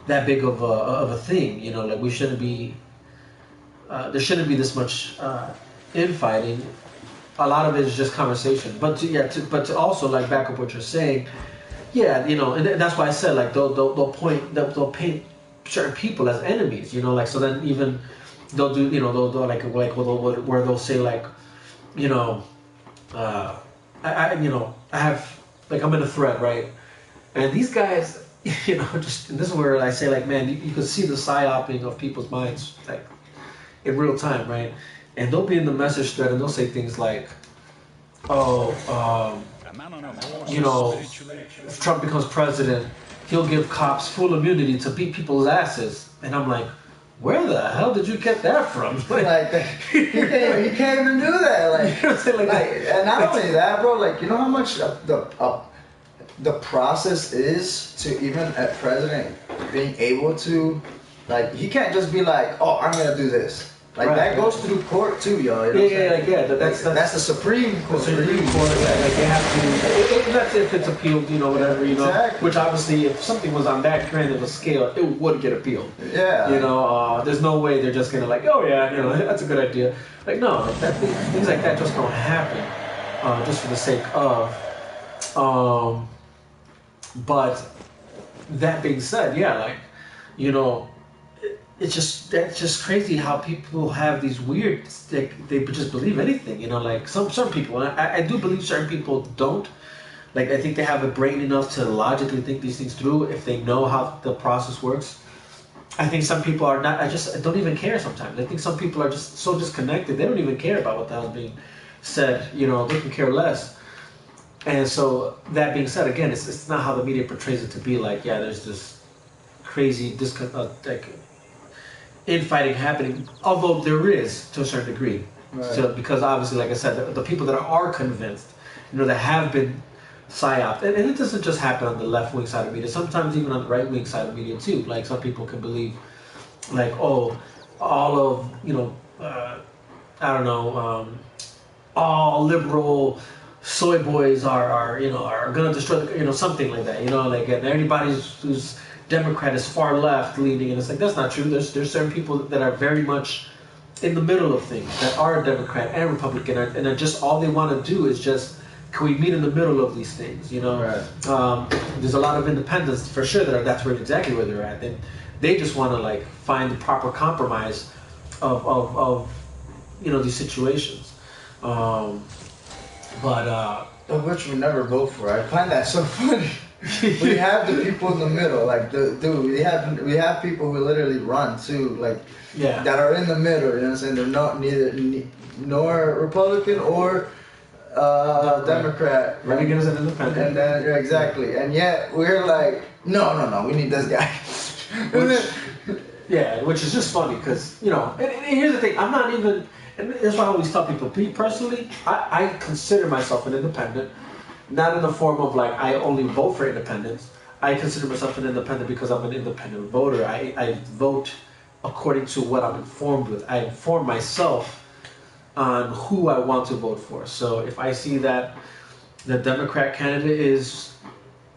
big of a thing, like, we shouldn't be there shouldn't be this much infighting. A lot of it is just conversation, but to also, like, back up what you're saying. Yeah, and that's why I said, like, they'll paint certain people as enemies, like, so then even they'll do, they'll like where they'll say, like, I have, like, I'm in a thread, right, and these guys, just, and this is where I say, like, man, you can see the psyoping of people's minds, like, in real time, right, and they'll be in the message thread and they'll say things like, if Trump becomes president, he'll give cops full immunity to beat people's asses. And I'm like, where the hell did you get that from? Like, he can't even do that. Like, and not only that, bro. Like, you know how much the process is to even a president being able to, like, he can't just be like, oh, I'm gonna do this. Like Right. that goes through court too, y'all. You know what I'm saying? That's the Supreme Court. The Supreme Court, like they have to. That's if it's appealed, whatever, Exactly. Which obviously, if something was on that grand of a scale, it would get appealed. Yeah. There's no way they're just gonna like, oh yeah, that's a good idea. Like no, like things like that just don't happen, just for the sake of. But that being said, yeah, like, that's just crazy how people have these weird, like, they just believe anything, like some people, and I do believe certain people don't. Like, I think they have a brain enough to logically think these things through if they know how the process works. I think some people are not, I don't even care sometimes. I think some people are just so disconnected, they don't even care about what the hell's being said, they can care less. And so, that being said, again, it's not how the media portrays it to be, like, yeah, there's this crazy, infighting happening, although there is to a certain degree. Right. So, because obviously, like I said, the people that are convinced, that have been psyoped, and it doesn't just happen on the left-wing side of media, sometimes even on the right-wing side of media too. Like, some people can believe, like, oh, all of, I don't know, all liberal soy boys are gonna destroy something like that, like, and everybody who's Democrat is far left leaning, and it's like, that's not true. There's certain people that are very much in the middle of things, that are Democrat and Republican, and are just, all they want to do is just, can we meet in the middle of these things, Right. There's a lot of independents for sure that's exactly where they're at, and they just want to, like, find the proper compromise of these situations, Which we never vote for. I find that so funny. We have the people in the middle, like, we have people who literally run too, like, yeah, that are in the middle. You know what I'm saying? They're not nor Republican or Democrat. running as an independent. And then exactly, and yet we're like, no, we need this guy. Which is just funny because, and here's the thing, I'm not even, and that's why I always tell people, me personally, I consider myself an independent, not in the form of, like, I only vote for independents. I consider myself an independent because I'm an independent voter. I vote according to what I'm informed with. I inform myself on who I want to vote for. So if I see that the Democrat candidate is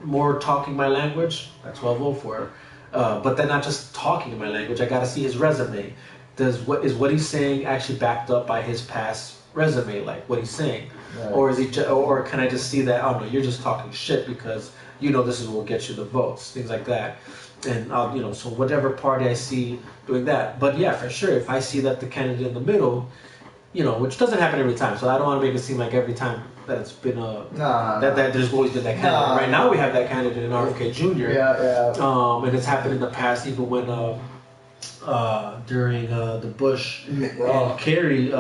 more talking my language, that's what I'll vote for. But then not just talking my language, I gotta see his resume. Is what he's saying actually backed up by his past resume, like what he's saying? Right. Or is he or can I just see that, oh no, you're just talking shit because this is what will get you the votes, things like that. And I'll, so whatever party I see doing that. But yeah, for sure, if I see that the candidate in the middle, which doesn't happen every time, so I don't want to make it seem like every time that it's been that there's always been that candidate. Right now we have that candidate in RFK Jr. Yeah. And it's happened in the past, even when during the Bush and Kerry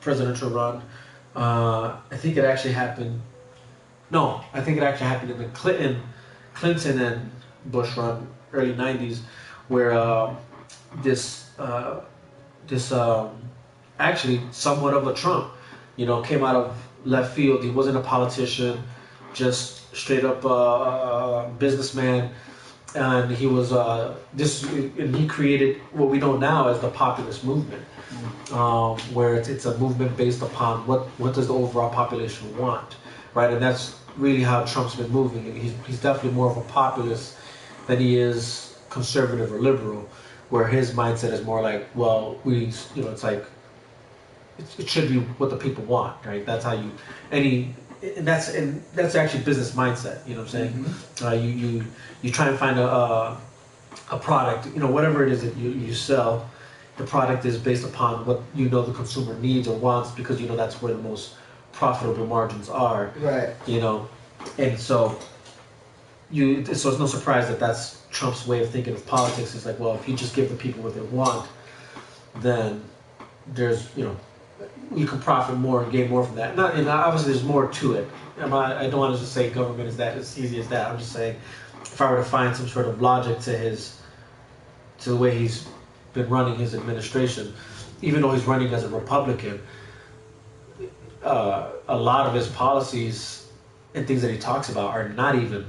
presidential run. I think it actually happened. No, I think it actually happened in the Clinton and Bush run, early '90s, where this actually somewhat of a Trump, came out of left field. He wasn't a politician, just straight up businessman, and he was and he created what we know now as the populist movement, where it's a movement based upon what does the overall population want, right? And that's really how Trump's been moving. He's definitely more of a populist than he is conservative or liberal, where his mindset is more like, well, it's like, it should be what the people want, right? That's how and that's actually business mindset. You know what I'm saying? Mm-hmm. You try and find a product, whatever it is that you sell. The product is based upon what the consumer needs or wants, because that's where the most profitable margins are. Right. And so so it's no surprise that that's Trump's way of thinking of politics. It's like, well, if you just give the people what they want, then there's you can profit more and gain more from that. And obviously there's more to it. I don't want to just say government is that as easy as that. I'm just saying, if I were to find some sort of logic to the way he's been running his administration, even though he's running as a Republican, a lot of his policies and things that he talks about are not even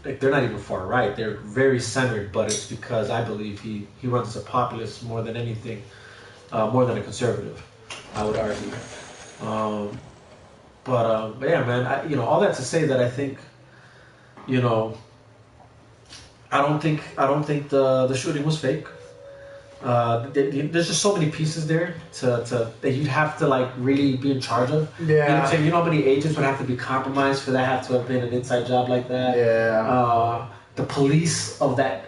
like they're not even far right. They're very centered, but it's because I believe he runs as a populist more than anything, more than a conservative, I would argue. But yeah, man, all that to say that I think, you know, I don't think the shooting was fake. There's just so many pieces there to that you'd have to like really be in charge of. Yeah. You know what I'm saying? You know how many agents would have to be compromised for that have to have been an inside job like that? Yeah. The police of that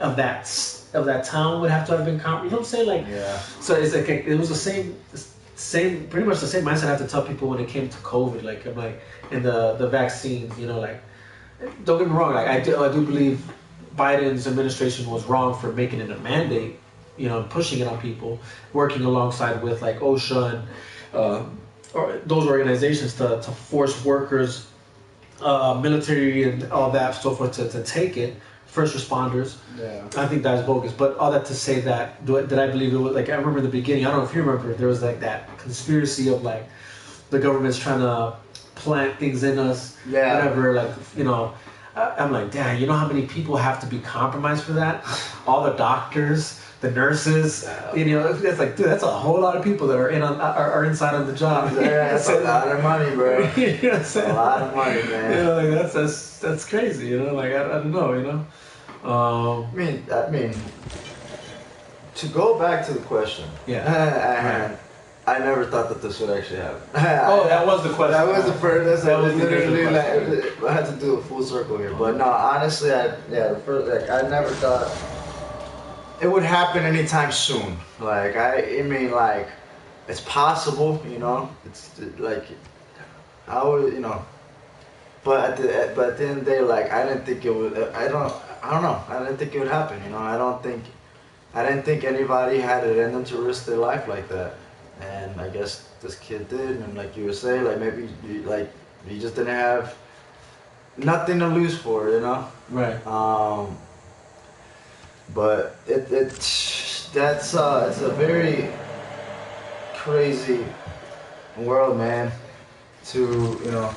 town would have to have been you know what I'm saying? Like, Yeah. so it's like it was the same pretty much the same mindset I have to tell people when it came to COVID. Like I'm like in the vaccines, you know, like don't get me wrong, like I do believe Biden's administration was wrong for making it a mandate, you know, pushing it on people, working alongside with like OSHA and or those organizations to force workers, military and all that so forth to take it, first responders. Yeah. I think that's bogus. But all that to say that, did I believe it was, like I remember in the beginning, I don't know if you remember, there was like that conspiracy of like the government's trying to plant things in us, Yeah. whatever, like, you know, I'm like, damn, you know how many people have to be compromised for that? All the doctors, the nurses, you know, it's like, dude, that's a whole lot of people that are inside on the job. Yeah, that's a lot of money, bro. You know what I'm saying? A lot of money, man. You know, like that's crazy. You know, like I don't know. You know. I mean, to go back to the question. Yeah. I never thought that this would actually happen. Oh, that was the question. That was the first. That was literally the like I had to do a full circle here. But no, honestly, the first, like I never thought it would happen anytime soon. Like I mean, like it's possible, you know. It's like I would, you know. But at the end of the day, like I didn't think it would. I don't know. I didn't think it would happen. You know. I didn't think anybody had it in them to risk their life like that. And I guess this kid did. And like you were saying, like maybe you just didn't have nothing to lose for, you know. Right. But it's a very crazy world, man. To, you know,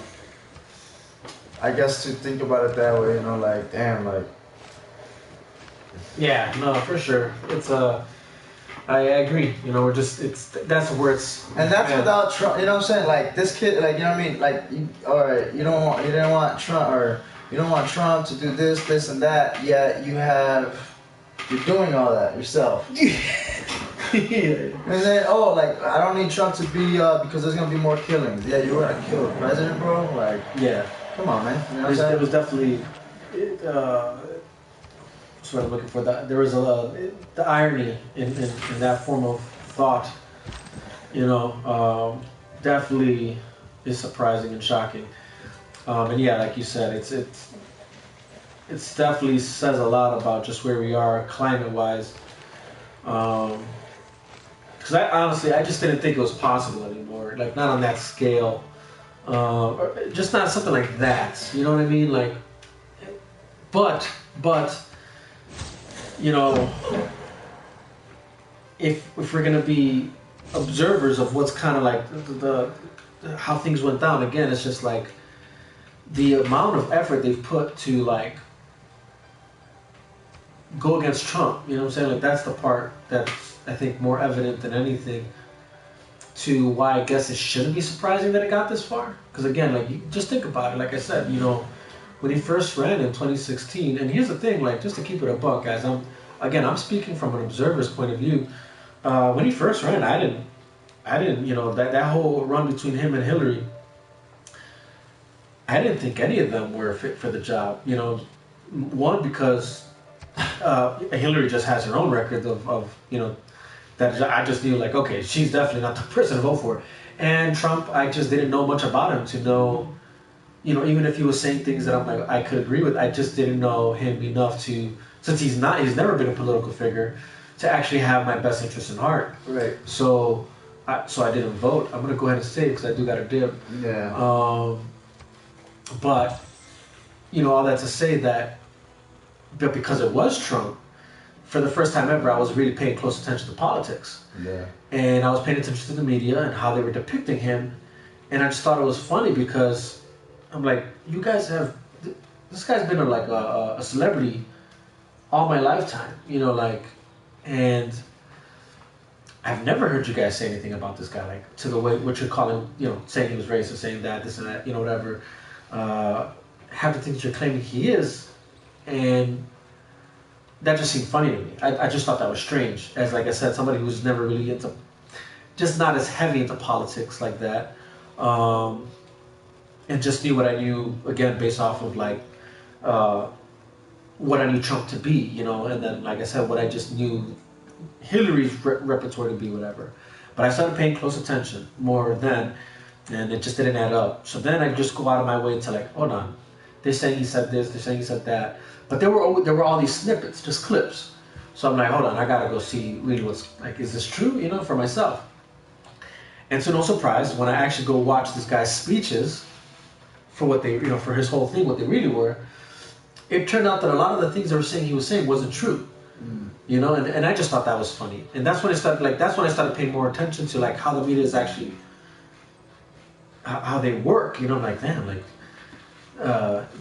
I guess to think about it that way, you know, like damn, like. Yeah, no, for sure. It's I agree. You know, that's where it's. And that's without Trump. You know what I'm saying? Like this kid, like you know what I mean? Like, alright, you don't want Trump to do this, and that. Yet you're doing all that yourself. Yeah. And then like I don't need Trump to be because there's gonna be more killings. Yeah, you're gonna kill the president, bro. Like, yeah. Come on, man. You know what I'm saying? It was definitely. That's what I'm looking for. There was the irony in that form of thought. You know, definitely is surprising and shocking. And yeah, like you said, it's definitely says a lot about just where we are climate-wise. Because I just didn't think it was possible anymore. Like not on that scale. Or just not something like that. You know what I mean? Like, but. You know, if we're gonna be observers of what's kind of like the how things went down, again, it's just like the amount of effort they've put to like go against Trump. You know what I'm saying? Like that's the part that's I think more evident than anything to why I guess it shouldn't be surprising that it got this far. Because again, like you just think about it. Like I said, you know. When he first ran in 2016, and here's the thing, like just to keep it a buck, guys. I'm speaking from an observer's point of view. When he first ran, I didn't, you know, that whole run between him and Hillary. I didn't think any of them were fit for the job. You know, one because Hillary just has her own record of you know, that I just knew like okay, she's definitely not the person to vote for. And Trump, I just didn't know much about him to know. You know, even if he was saying things that I'm like I could agree with, I just didn't know him enough to, since he's never been a political figure, to actually have my best interest in heart. Right. So I didn't vote. I'm gonna go ahead and say it because I do got a dip. Yeah. But you know, all that to say that, but because it was Trump, for the first time ever, I was really paying close attention to politics. Yeah. And I was paying attention to the media and how they were depicting him, and I just thought it was funny because. I'm like, you guys have, this guy's been a celebrity all my lifetime, like, and I've never heard you guys say anything about this guy, like, to the way, what you're calling, saying he was racist, saying that, this and that, whatever. Half the things you're claiming he is, and that just seemed funny to me. I just thought that was strange, as, like I said, somebody who's never really just not as heavy into politics like that, and just knew what I knew, again, based off of, like, what I knew Trump to be, and then, like I said, what I just knew Hillary's repertoire to be, whatever. But I started paying close attention more then, and it just didn't add up. So then I just go out of my way to, like, hold on, they're saying he said this, they're saying he said that, but there were all these snippets, just clips. So I'm like, hold on, I gotta go see really what's, like, is this true, for myself. And so no surprise, when I actually go watch this guy's speeches for what they, for his whole thing, what they really were, it turned out that a lot of the things they were saying he was saying wasn't true. And I just thought that was funny. And that's when I started paying more attention to, like, how the media is actually, how they work, like, damn, like,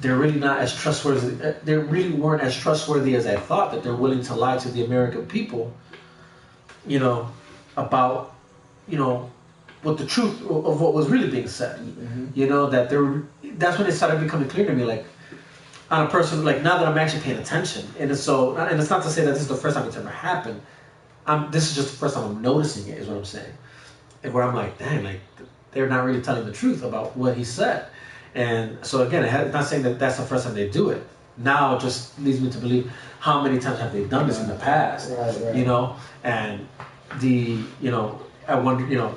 they're really not as trustworthy, they really weren't as trustworthy as I thought, that they're willing to lie to the American people, about, what the truth of what was really being said. That's when it started becoming clear to me, like, on a person, like, now that I'm actually paying attention, and it's not to say that this is the first time it's ever happened. This is just the first time I'm noticing it, is what I'm saying, and where I'm like, dang, like, they're not really telling the truth about what he said. And so again, it's not saying that that's the first time they do it. Now it just leads me to believe, how many times have they done this in the past? Right. And I wonder,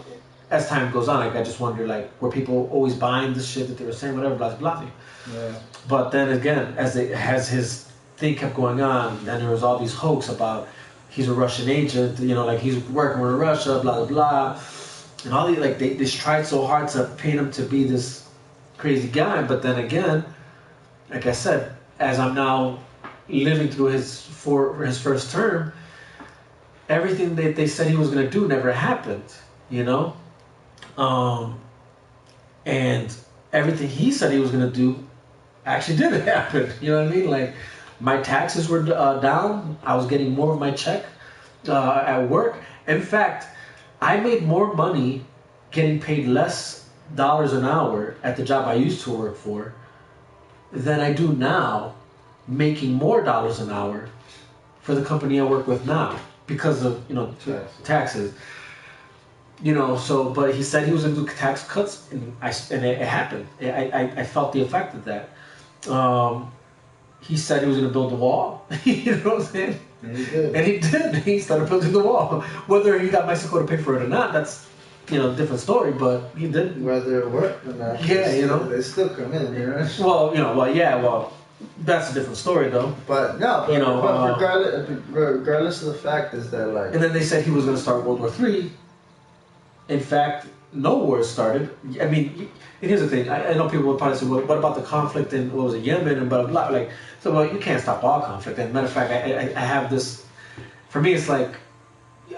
as time goes on, like, I just wonder, like, were people always buying this shit that they were saying, whatever, blah, blah, blah. Yeah. But then again, as his thing kept going on, then there was all these hoax about he's a Russian agent, like, he's working with Russia, blah, blah, blah. And all these, like, they tried so hard to paint him to be this crazy guy. But then again, like I said, as I'm now living through his first term, everything that they said he was going to do never happened, and everything he said he was going to do actually did happen. You know what I mean? Like, my taxes were down. I was getting more of my check at work. In fact, I made more money getting paid less dollars an hour at the job I used to work for than I do now making more dollars an hour for the company I work with now, because of taxes. So, but he said he was going to do tax cuts, and it happened. I felt the effect of that. He said he was going to build the wall. You know what I'm saying? And he did. And he did. He started building the wall. Whether he got Mexico to pay for it or not, that's different story. But he did. Whether it worked or not. Yeah, they still come in. Well, that's a different story though. But no, but regardless of the fact is that, like. And then they said he was going to start World War III. In fact, no wars started. I mean, and here's the thing. I know people will probably say, well, what about the conflict in, what was it, Yemen and blah, blah, blah. Like, so, well, you can't stop all conflict. And matter of fact, I have this, for me, it's like,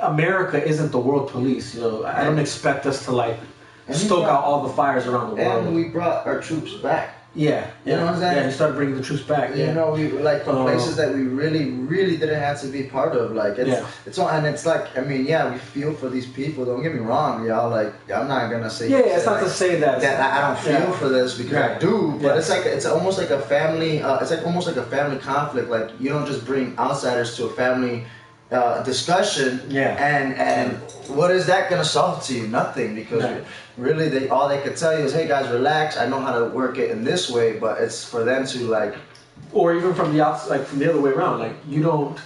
America isn't the world police. I don't expect us to, like, stoke out all the fires around the world. And we brought our troops back. Yeah. You know what I'm saying? Yeah, you started bringing the troops back. We from places that we really, really didn't have to be part of. Like, it's all, and it's like, I mean, we feel for these people. Don't get me wrong, y'all. Like, I'm not gonna say. Yeah, it's not to say that I don't feel for this, because I do. But it's almost like a family. It's like almost like a family conflict. Like, you don't just bring outsiders to a family discussion. And what is that gonna solve to you? Nothing, because really all they could tell you is, hey guys, relax, I know how to work it in this way. But it's for them to, like, or even from the outside, like, from the other way around, like, you don't,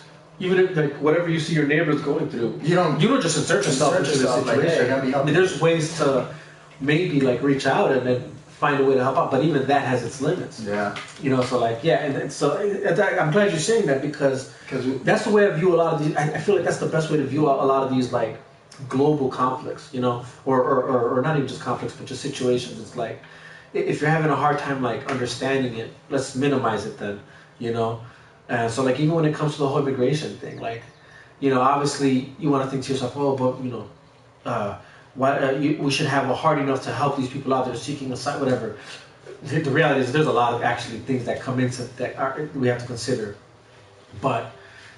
even if, like, whatever you see your neighbors going through, you don't just insert yourself into the situation. Like, hey, I mean, there's ways to maybe, like, reach out and then find a way to help out, but even that has its limits. So, like, and so I'm glad you're saying that, because that's the way I view a lot of these. I feel like that's the best way to view a lot of these, like, global conflicts, or not even just conflicts, but just situations. It's like, if you're having a hard time, like, understanding it, let's minimize it then, And so, like, even when it comes to the whole immigration thing, like, obviously you want to think to yourself, oh, but we should have a heart enough to help these people out that are seeking asylum, whatever. the reality is there's a lot of actually things that come into that we have to consider. But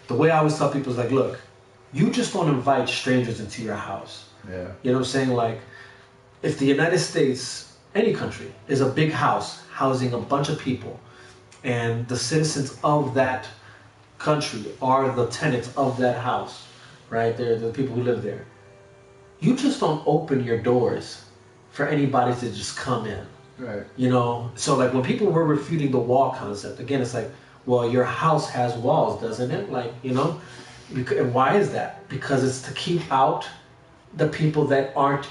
the way I always tell people is like, look, you just don't invite strangers into your house. Yeah. You know what I'm saying? Like, if the United States, any country, is a big house housing a bunch of people, and the citizens of that country are the tenants of that house, right? They're the people who live there. You just don't open your doors for anybody to just come in. Right. You know, so like when people were refuting the wall concept, again, it's like, well, your house has walls, doesn't it? Like, you know, and why is that? Because it's to keep out the people that aren't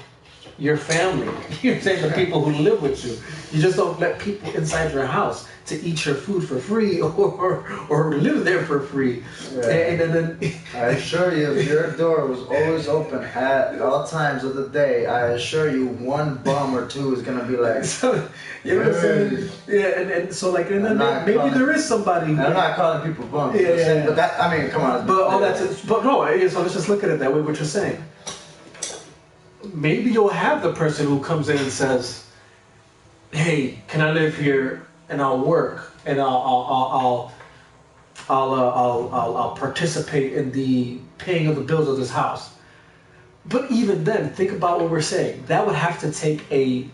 your family. You're saying the people who live with you. You just don't let people inside your house to eat your food for free or live there for free. Yeah. And then I assure you, if your door was always open at all times of the day, I assure you, one bum or two is gonna be like, so, you know what I'm saying? Yeah, and so like, and then maybe there is somebody. I'm not calling people bums. Yeah. But that, I mean, come on. But all that's, but no. So let's just look at it that way. What you're saying. Maybe you'll have the person who comes in and says, "Hey, can I live here and I'll work and I'll participate in the paying of the bills of this house." But even then, think about what we're saying. That would have to take a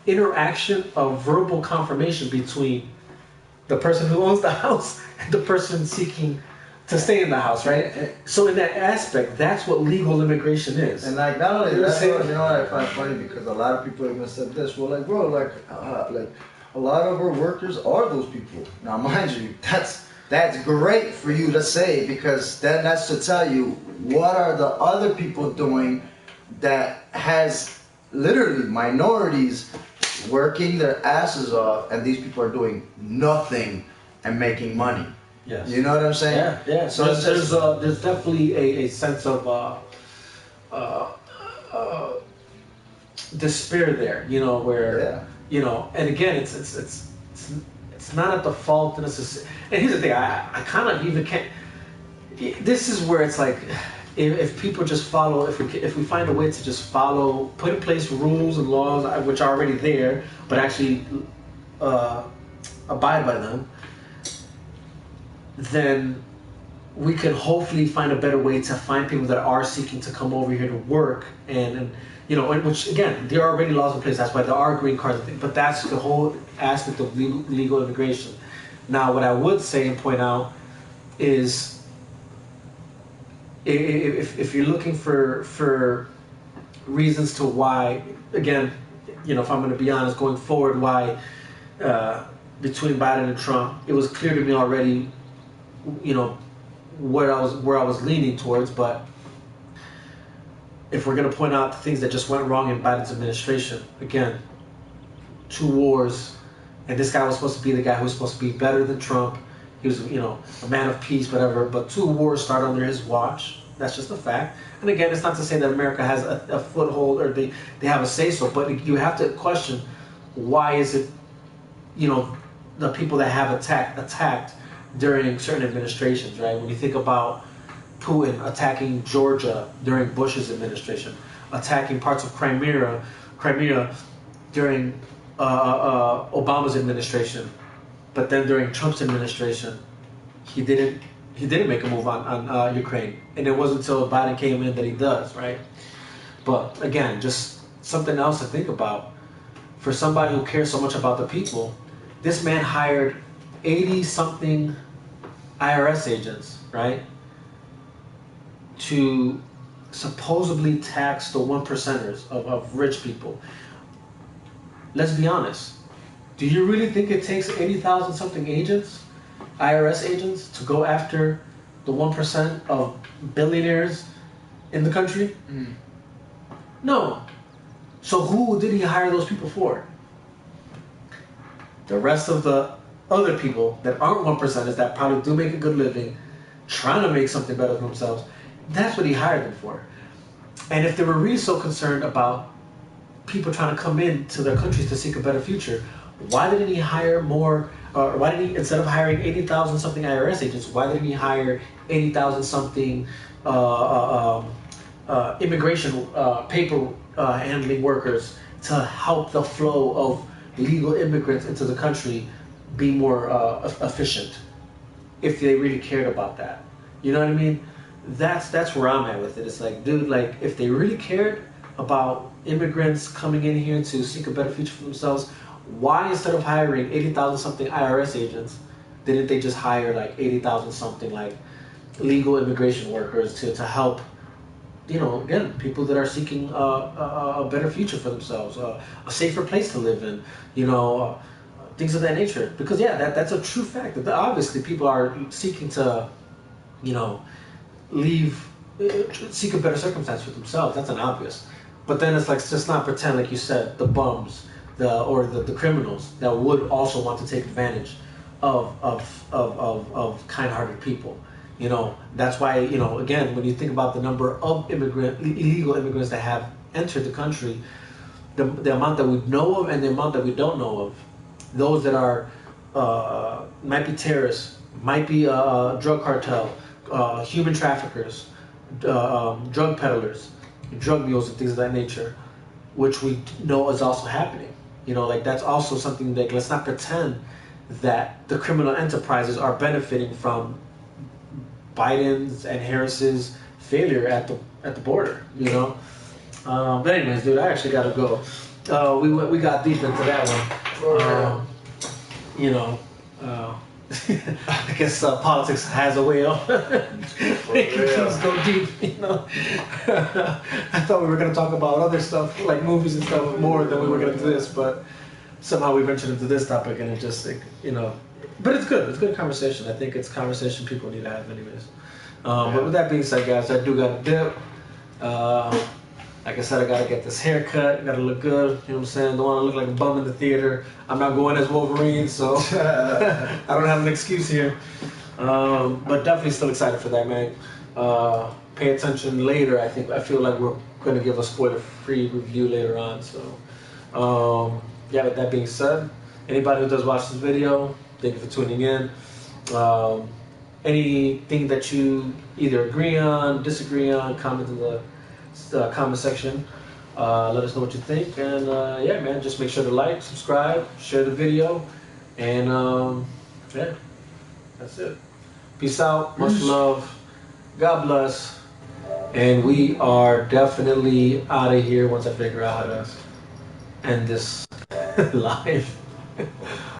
interaction of verbal confirmation between the person who owns the house and the person seeking to stay in the house, right? So in that aspect, that's what legal immigration is. And like not only that, you know what I find funny, because a lot of people even said this. Well, like, bro, like a lot of our workers are those people. Now, mind you, that's great for you to say, because then that's to tell you what are the other people doing that has literally minorities working their asses off, and these people are doing nothing and making money. Yes. You know what I'm saying? Yeah, yeah. So there's definitely a sense of despair there, you know, where you know, and again, it's not at the fault and and here's the thing, I kind of even can't. This is where it's like, if people just follow, if we find a way to just follow, put in place rules and laws which are already there, but actually abide by them, then we can hopefully find a better way to find people that are seeking to come over here to work, and you know, which again, there are already laws in place. That's why there are green cards, but that's the whole aspect of legal immigration. Now, what I would say and point out is, if you're looking for reasons to why, again, you know, if I'm going to be honest, going forward, why between Biden and Trump, it was clear to me already, you know, where I was leaning towards. But if we're going to point out the things that just went wrong in Biden's administration, again, 2 wars, and this guy was supposed to be the guy who was supposed to be better than Trump. He was, you know, a man of peace, whatever. But 2 wars started under his watch. That's just a fact. And again, it's not to say that America has a foothold or they have a say-so, but you have to question, why is it, you know, the people that have attacked during certain administrations, right? When you think about Putin attacking Georgia during Bush's administration, attacking parts of Crimea during Obama's administration, but then during Trump's administration, he didn't make a move on Ukraine, and it wasn't until Biden came in that he does, right? But again, just something else to think about for somebody who cares so much about the people. This man hired 80-something IRS agents, right, to supposedly tax the 1%ers of rich people. Let's be honest. Do you really think it takes 80,000-something agents, IRS agents, to go after the 1% of billionaires in the country? Mm. No. So who did he hire those people for? The rest of the other people that aren't 1%ers, that probably do make a good living, trying to make something better for themselves. That's what he hired them for. And if they were really so concerned about people trying to come into their countries to seek a better future, why didn't he hire more? Why did he, instead of hiring 80,000-something IRS agents, why didn't he hire 80,000-something immigration handling workers to help the flow of legal immigrants into the country be more efficient, if they really cared about that. You know what I mean? That's where I'm at with it. It's like, dude, like if they really cared about immigrants coming in here to seek a better future for themselves, why instead of hiring 80,000 something IRS agents, didn't they just hire like 80,000 something like legal immigration workers to help, again, people that are seeking a better future for themselves, a safer place to live in, things of that nature. Because yeah, that's a true fact that obviously people are seeking to, leave, seek a better circumstance for themselves. That's an obvious. But then it's like, just not pretend, like you said, the bums, the criminals that would also want to take advantage of kind-hearted people. That's why, again, when you think about the number of illegal immigrants that have entered the country, the amount that we know of and the amount that we don't know of, those that are might be terrorists, might be drug cartel, human traffickers, drug peddlers, drug mules, and things of that nature, which we know is also happening. Like that's also something that, let's not pretend that the criminal enterprises are benefiting from Biden's and Harris's failure at the border. But anyways, dude, I actually gotta go. We got deep into that one. I guess politics has a way of making things go deep. I thought we were gonna talk about other stuff like movies and stuff more than we were gonna do this, but somehow we ventured into this topic, and it just, but it's good. It's good conversation. I think it's conversation people need to have, anyways. But with that being said, guys, I do got to dip. Like I said, I gotta get this haircut. Gotta look good. You know what I'm saying? Don't want to look like a bum in the theater. I'm not going as Wolverine, so I don't have an excuse here. But definitely still excited for that, man. Pay attention later. I feel like we're gonna give a spoiler-free review later on. So, yeah. With that being said, anybody who does watch this video, thank you for tuning in. Anything that you either agree on, disagree on, comment in the comment section. Let us know what you think, and yeah, man, just make sure to like, subscribe, share the video, and yeah, that's it. Peace out, much love, God bless, and we are definitely out of here once I figure out how to end this live.